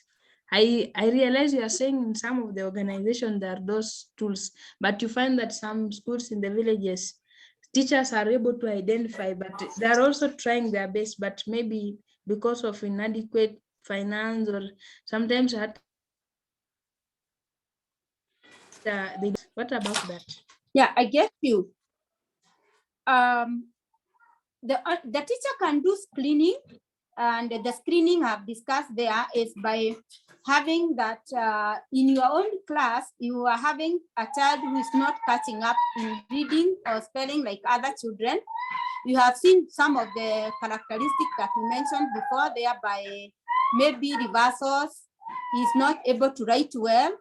F: I realize you are saying in some of the organizations there are those tools, but you find that some schools in the villages teachers are able to identify, but they are also trying their best, but maybe because of inadequate finance or sometimes what about that?
B: Yeah, I get you. The teacher can do screening, and the screening I've discussed there is by having that in your own class, you are having a child who is not catching up in reading or spelling like other children. You have seen some of the characteristics that we mentioned before there, by maybe reversals. He's not able to write well,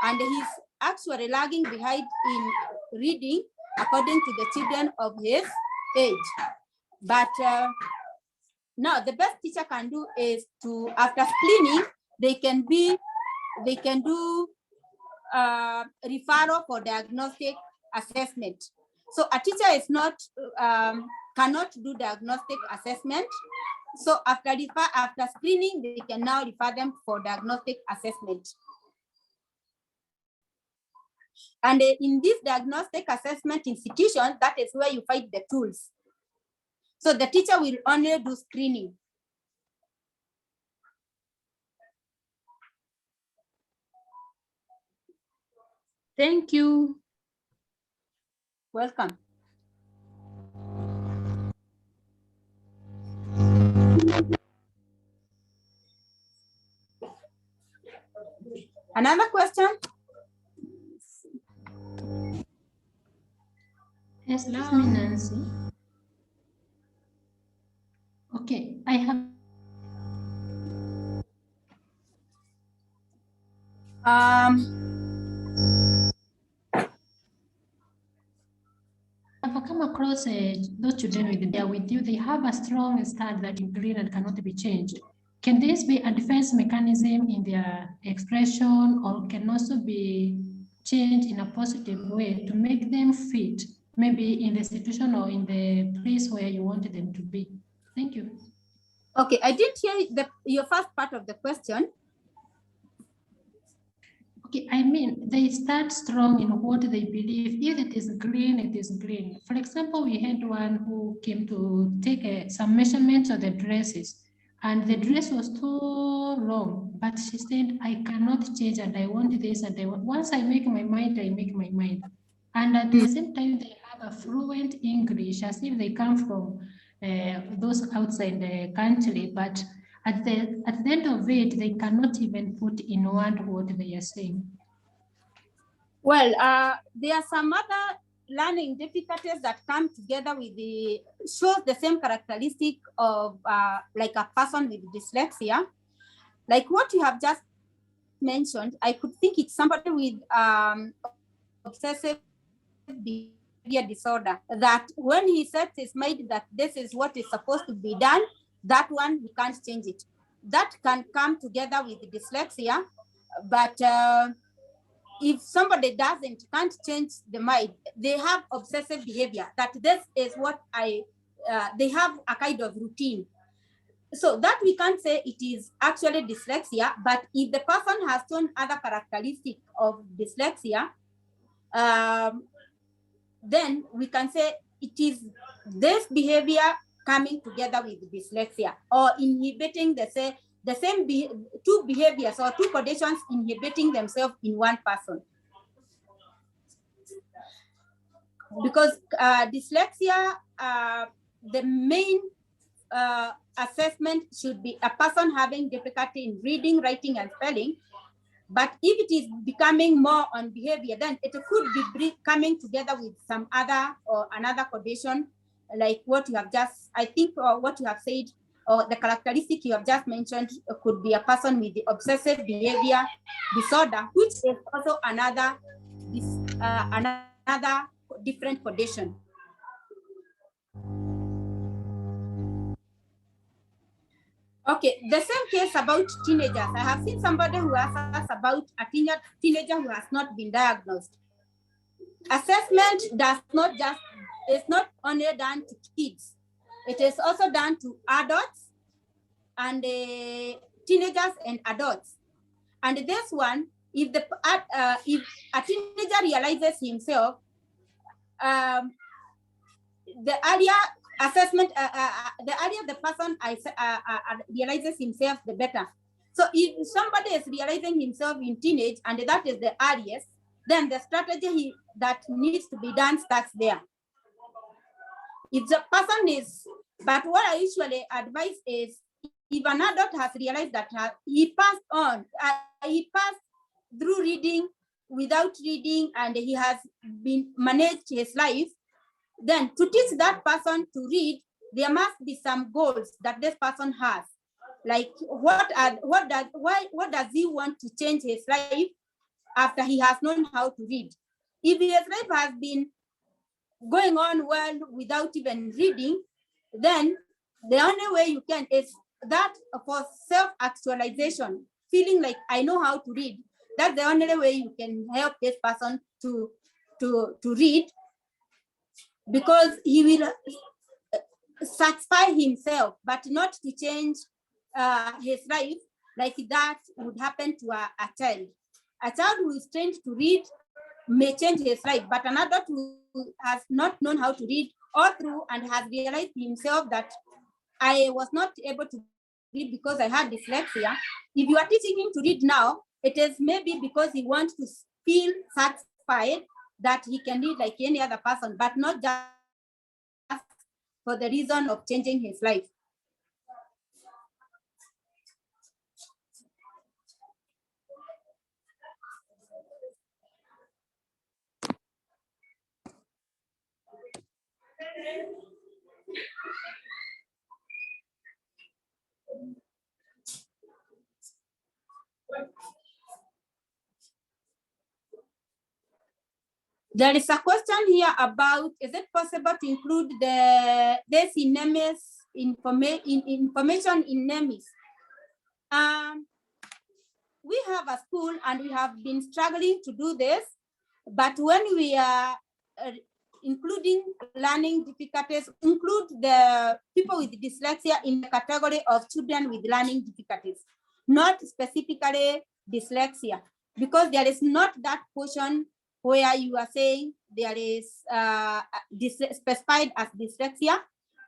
B: and he's actually lagging behind in reading according to the children of his age. But now the best teacher can do is to, after screening, they can do referral for diagnostic assessment. So a teacher is not cannot do diagnostic assessment. So after screening, they can now refer them for diagnostic assessment. And in this diagnostic assessment institution, that is where you find the tools. So the teacher will only do screening.
F: Thank you.
B: Welcome. Another question?
E: Excuse me, Nancy. Okay, I have come across those children with you, they have a strong start that in green and cannot be changed. Can this be a defense mechanism in their expression, or can also be changed in a positive way to make them fit, maybe in the institution or in the place where you wanted them to be? Thank you.
B: Okay, I didn't hear your first part of the question.
E: Okay, I mean, they start strong in what they believe. If it is green, it is green. For example, we had one who came to take some measurements of the dresses, and the dress was too long, but she said, I cannot change, and I want this, and I want. Once I make my mind, I make my mind. And at the same time, they have a fluent English, as if they come from those outside the country, but at the end of it, they cannot even put in word what they are saying.
B: Well, there are some other learning difficulties that come together with shows the same characteristic of like a person with dyslexia. Like what you have just mentioned, I could think it's somebody with obsessive behavior disorder, that when he sets his mind that this is what is supposed to be done, that one he can't change it. That can come together with dyslexia, but if somebody can't change the mind, they have obsessive behavior, that this is what they have a kind of routine. So that we can't say it is actually dyslexia, but if the person has shown other characteristics of dyslexia, then we can say it is this behavior coming together with dyslexia, or inhibiting the same two behaviors or two conditions inhibiting themselves in one person. Because dyslexia, the main assessment should be a person having difficulty in reading, writing, and spelling. But if it is becoming more on behavior, then it could be coming together with some other or another condition, like what you have just, I think, or what you have said, or the characteristic you have just mentioned could be a person with the obsessive behavior disorder, which is also another different condition. Okay, the same case about teenagers. I have seen somebody who has asked about a teenager who has not been diagnosed. Assessment is not only done to kids. It is also done to adults and teenagers and adults. And this one, if a teenager realizes himself, the earlier assessment, the earlier the person realizes himself, the better. So if somebody is realizing himself in teenage and that is the earliest, then the strategy that needs to be done starts there. If the person is, but what I usually advise is, if an adult has realized that he passed through reading, without reading, and he has been managed his life, then to teach that person to read, there must be some goals that this person has. Like what does he want to change his life after he has known how to read? If his life has been going on well without even reading, then the only way you can is that for self-actualization, feeling like I know how to read. That's the only way you can help this person to read, because he will satisfy himself, but not to change his life like that would happen to a child. A child who is trained to read may change his life, but an adult who has not known how to read all through and has realized himself that I was not able to read because I had dyslexia. If you are teaching him to read now, it is maybe because he wants to feel satisfied that he can read like any other person, but not just for the reason of changing his life. There is a question here about, is it possible to include this in NEMIS information in NEMIS? We have a school and we have been struggling to do this, but when we are including learning difficulties, include the people with dyslexia in the category of children with learning difficulties, not specifically dyslexia, because there is not that portion where you are saying there is specified as dyslexia.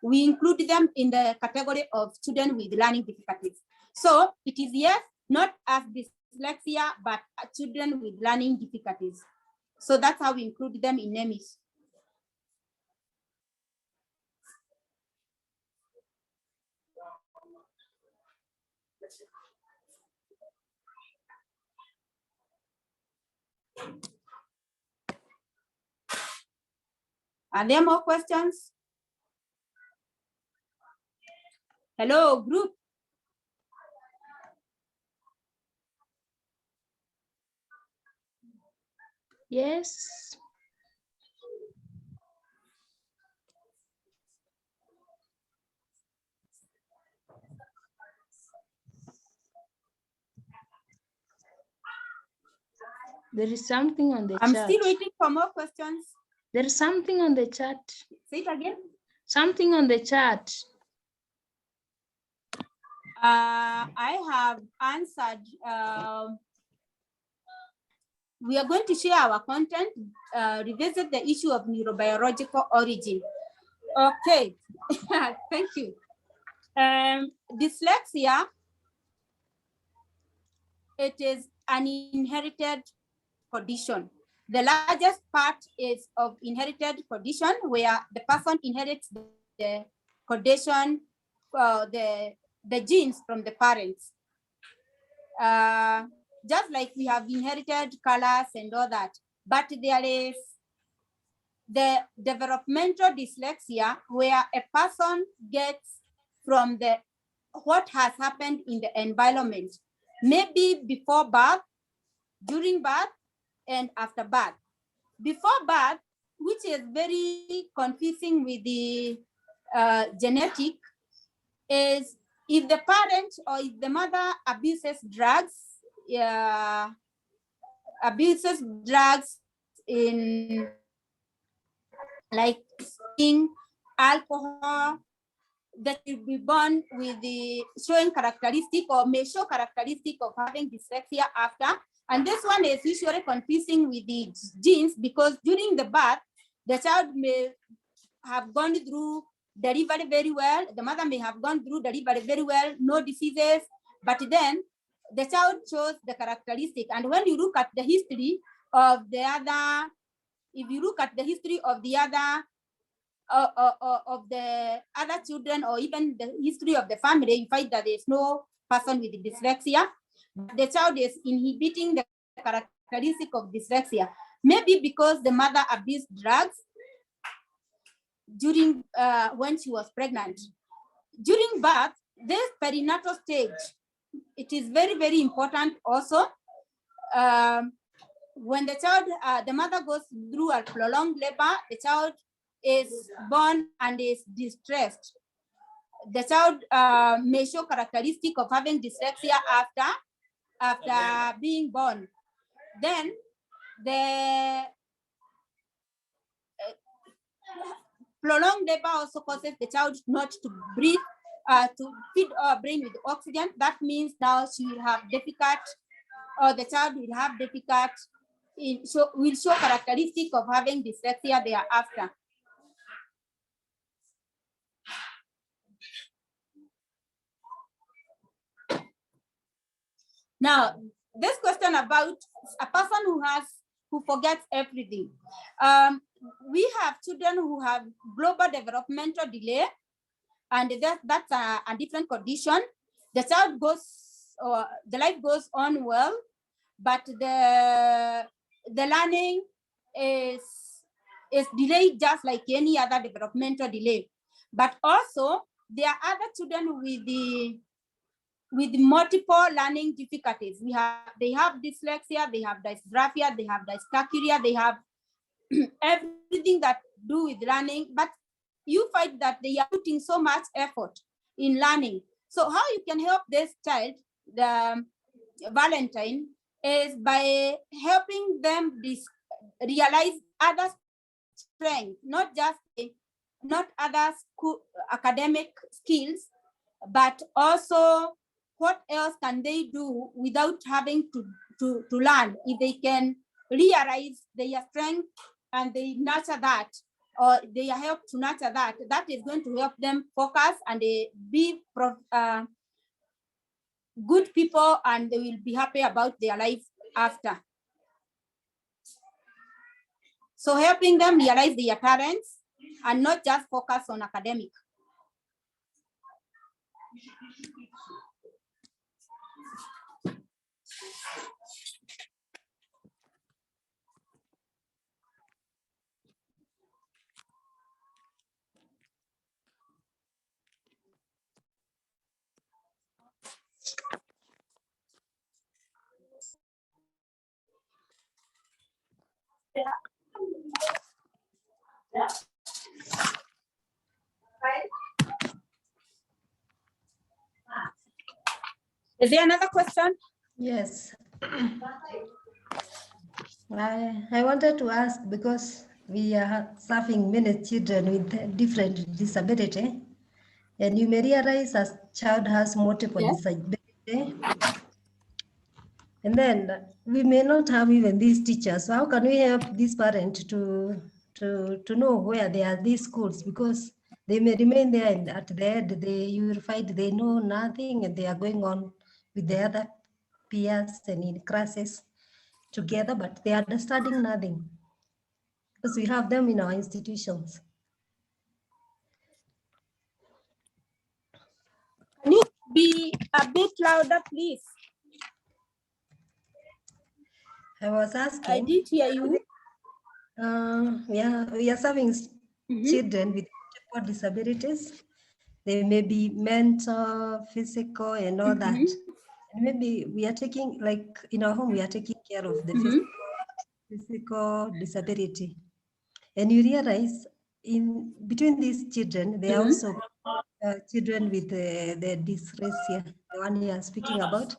B: We include them in the category of children with learning difficulties. So it is, yes, not as dyslexia, but children with learning difficulties. So that's how we include them in NEMIS. Are there more questions? Hello, group.
F: Yes. There is something on the chat.
B: I'm still waiting for more questions.
F: There is something on the chat.
B: Say it again.
F: Something on the chat.
B: I have answered. We are going to share our content, revisit the issue of neurobiological origin. Okay, thank you. Dyslexia, it is an inherited condition. The largest part is of inherited condition, where the person inherits the condition, the genes from the parents. Just like we have inherited colors and all that, but there is the developmental dyslexia, where a person gets from what has happened in the environment, maybe before birth, during birth, and after birth. Before birth, which is very confusing with the genetic, is if the parent or if the mother abuses drugs in like alcohol, that will be born with the showing characteristic or may show characteristic of having dyslexia after. And this one is usually confusing with the genes, because during the birth, the child may have gone through delivery very well. The mother may have gone through delivery very well, no diseases, but then the child shows the characteristic. And when you look at the history of the other, if you look at the history of the other, of the other children, or even the history of the family, you find that there's no person with dyslexia. The child is inhibiting the characteristic of dyslexia. Maybe because the mother abused drugs during when she was pregnant. During birth, this perinatal stage, it is very, very important also. When the child, the mother goes through a prolonged labor, the child is born and is distressed. The child may show characteristic of having dyslexia after being born. Then the prolonged labor also causes the child not to breathe, to feed our brain with oxygen. That means now she will have difficult, or the child will have difficult, will show characteristic of having dyslexia thereafter. Now, this question about a person who forgets everything. We have children who have global developmental delay, and that's a different condition. The child goes, or the life goes on well, but the learning is delayed just like any other developmental delay. But also, there are other children with multiple learning difficulties. They have dyslexia, they have dysgraphia, they have dyscalculia, they have everything that do with learning, but you find that they are putting so much effort in learning. So how you can help this child, the Valentine, is by helping them realize other strengths, not other academic skills, but also what else can they do without having to learn. If they can realize their strength and they nurture that, or they help to nurture that, that is going to help them focus and they be good people, and they will be happy about their life after. So helping them realize their talents and not just focus on academic. Is there another question?
K: Yes. I wanted to ask, because we are serving many children with different disability, and you may realize a child has multiple disability, and then we may not have even these teachers. So how can we help this parent to know where there are these schools? Because they may remain there, and at the end, you will find they know nothing, and they are going on with the other peers and in classes together, but they are studying nothing, because we have them in our institutions.
B: Can you be a bit louder, please?
K: I was asking.
B: I did hear you.
K: We are serving children with multiple disabilities. They may be mental, physical, and all that. And maybe we are taking, like in our home, we are taking care of the physical disability. And you realize in between these children, there are also children with the dysgraphia, the one you are speaking about.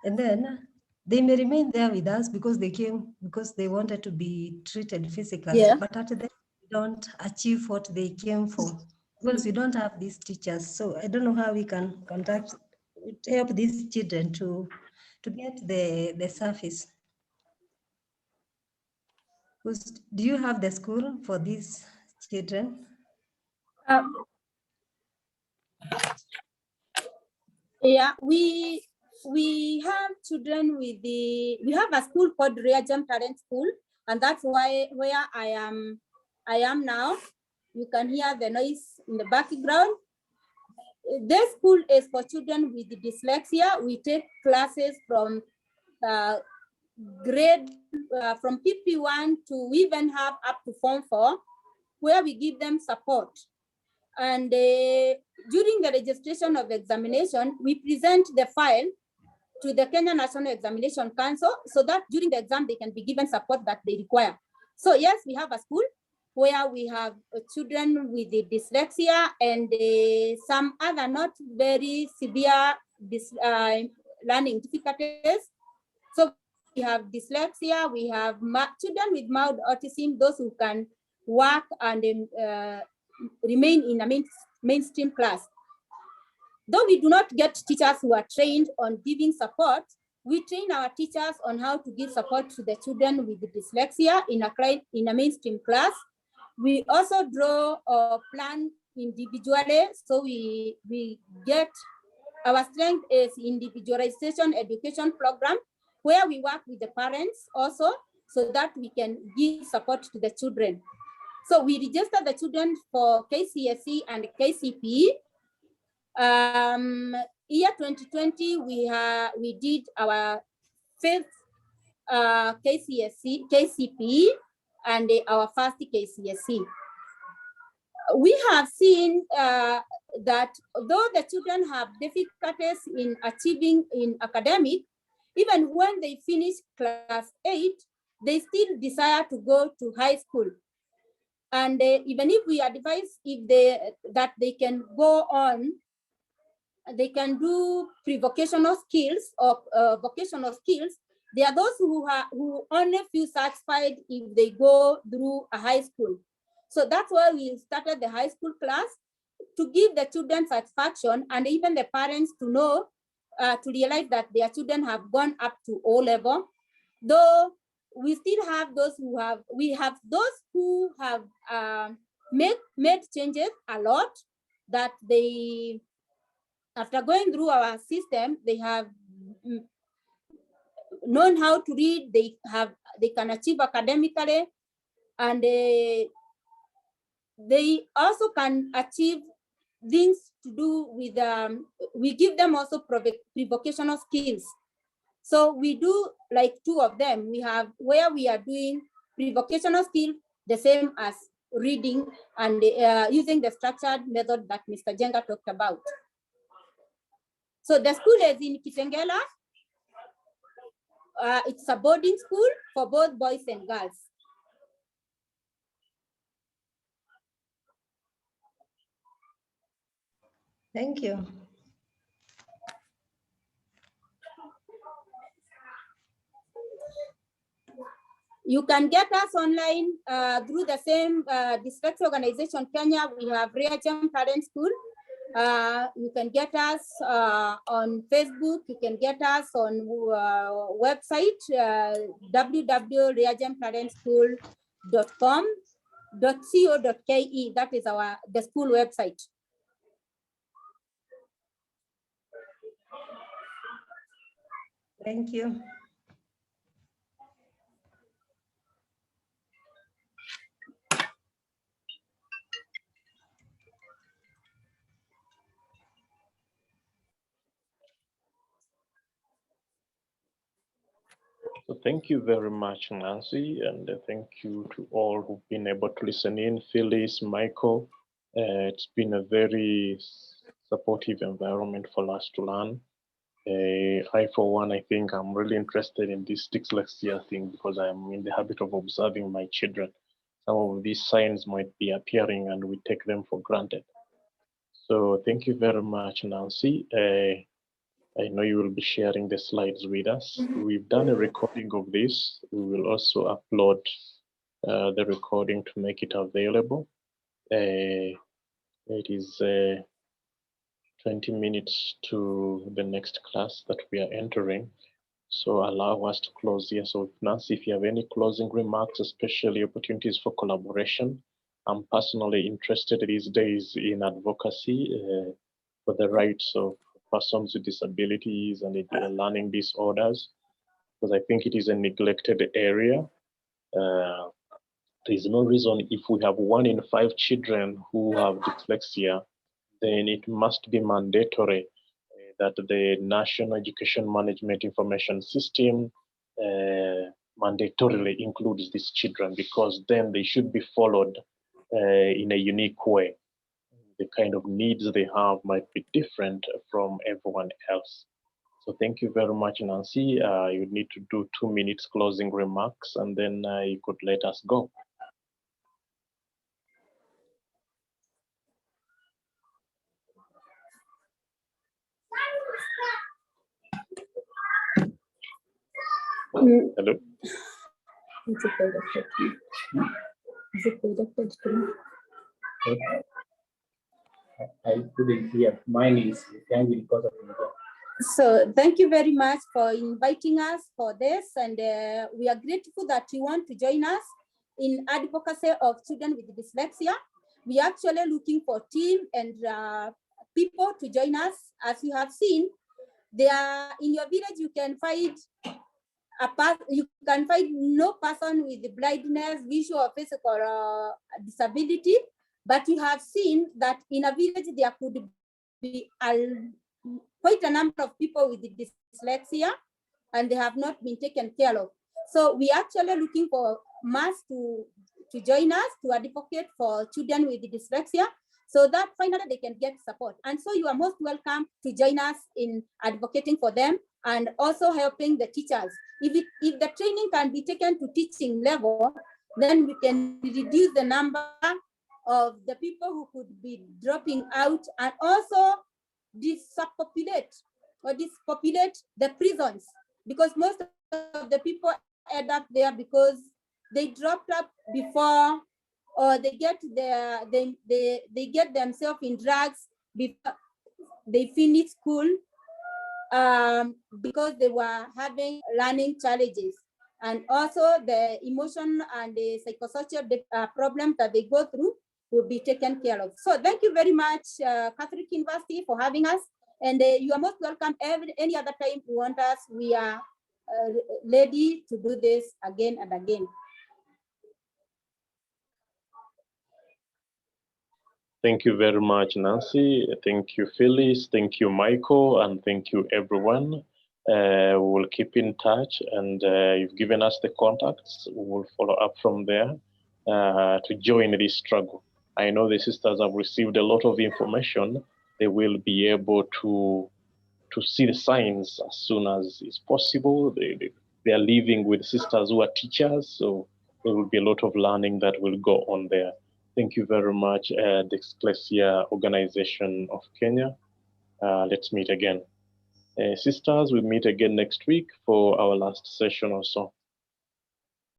K: And then they may remain there with us because they came because they wanted to be treated physically, but at the end, they don't achieve what they came for because we don't have these teachers. So I don't know how we can help these children to get the service. Do you have the school for these children?
B: Yeah, we have children with we have a school called Reagan Parent School, and that's where I am now. You can hear the noise in the background. This school is for children with dyslexia. We take classes from grade from PP1 to we even have up to Form 4, where we give them support. And during the registration of examination, we present the file to the Kenya National Examination Council so that during the exam, they can be given support that they require. So yes, we have a school where we have children with the dyslexia and some other not very severe learning difficulties. So we have dyslexia, we have children with mild autism, those who can work and remain in a mainstream class. Though we do not get teachers who are trained on giving support, we train our teachers on how to give support to the children with dyslexia in a mainstream class. We also draw or plan individually, so we get, our strength is individualization education program, where we work with the parents also, so that we can give support to the children. So we register the children for KCSE and KCPE. Year 2020, we did our fifth KCPE and our first KCSE. We have seen that though the children have difficulties in achieving in academic, even when they finish class 8, they still desire to go to high school. And even if we advise that they can go on, they can do pre-vocational skills or vocational skills, there are those who only feel satisfied if they go through a high school. So that's why we started the high school class, to give the children satisfaction and even the parents to know, to realize that their children have gone up to O level. Though we still have those who have made changes a lot, that they, after going through our system, they have known how to read, they can achieve academically, and they also can achieve things to do with, we give them also pre-vocational skills. So we do like 2 of them. We have where we are doing pre-vocational skill, the same as reading and using the structured method that Mr. Jenga talked about. So the school is in Kitengela. It's a boarding school for both boys and girls.
K: Thank you.
B: You can get us online through the same dyslexia organization, Kenya. We have Reagan Parent School. You can get us on Facebook. You can get us on website, www.reaganparentschool.com.co.ke. That is the school website.
K: Thank you.
A: So thank you very much, Nancy, and thank you to all who've been able to listen in. Phyllis, Michael, it's been a very supportive environment for us to learn. I, for one, I think I'm really interested in this dyslexia thing because I'm in the habit of observing my children. Some of these signs might be appearing and we take them for granted. So thank you very much, Nancy. I know you will be sharing the slides with us. We've done a recording of this. We will also upload the recording to make it available. It is 20 minutes to the next class that we are entering. So allow us to close here. So Nancy, if you have any closing remarks, especially opportunities for collaboration, I'm personally interested these days in advocacy for the rights of persons with disabilities and learning disorders, because I think it is a neglected area. There is no reason, if we have 1 in 5 children who have dyslexia, then it must be mandatory that the National Education Management Information System mandatorily includes these children, because then they should be followed in a unique way. The kind of needs they have might be different from everyone else. So thank you very much, Nancy. You need to do 2 minutes closing remarks, and then you could let us go. Hello.
L: Is it directed to me? Is it directed to me?
I: I couldn't hear. Mine is angry because of the.
B: So thank you very much for inviting us for this, and we are grateful that you want to join us in advocacy of children with dyslexia. We are actually looking for team and people to join us. As you have seen, there in your village you can find no person with blindness, visual or physical disability, but you have seen that in a village there could be quite a number of people with dyslexia, and they have not been taken care of. So we are actually looking for mass to join us to advocate for children with dyslexia, so that finally they can get support. And so you are most welcome to join us in advocating for them and also helping the teachers. If the training can be taken to teaching level, then we can reduce the number of the people who could be dropping out, and also depopulate the prisons, because most of the people end up there because they dropped up before, or they get they get themselves in drugs before they finish school, because they were having learning challenges, and also the emotion and the psychosocial problems that they go through will be taken care of. So thank you very much, Catholic University, for having us, and you are most welcome any other time you want us. We are ready to do this again and again.
A: Thank you very much, Nancy. Thank you, Phyllis. Thank you, Michael, and thank you, everyone. We will keep in touch, and you've given us the contacts. We will follow up from there to join this struggle. I know the sisters have received a lot of information. They will be able to see the signs as soon as is possible. They are living with sisters who are teachers, so there will be a lot of learning that will go on there. Thank you very much, Dysgraphia Organization of Kenya. Let's meet again. Sisters, we'll meet again next week for our last session or so.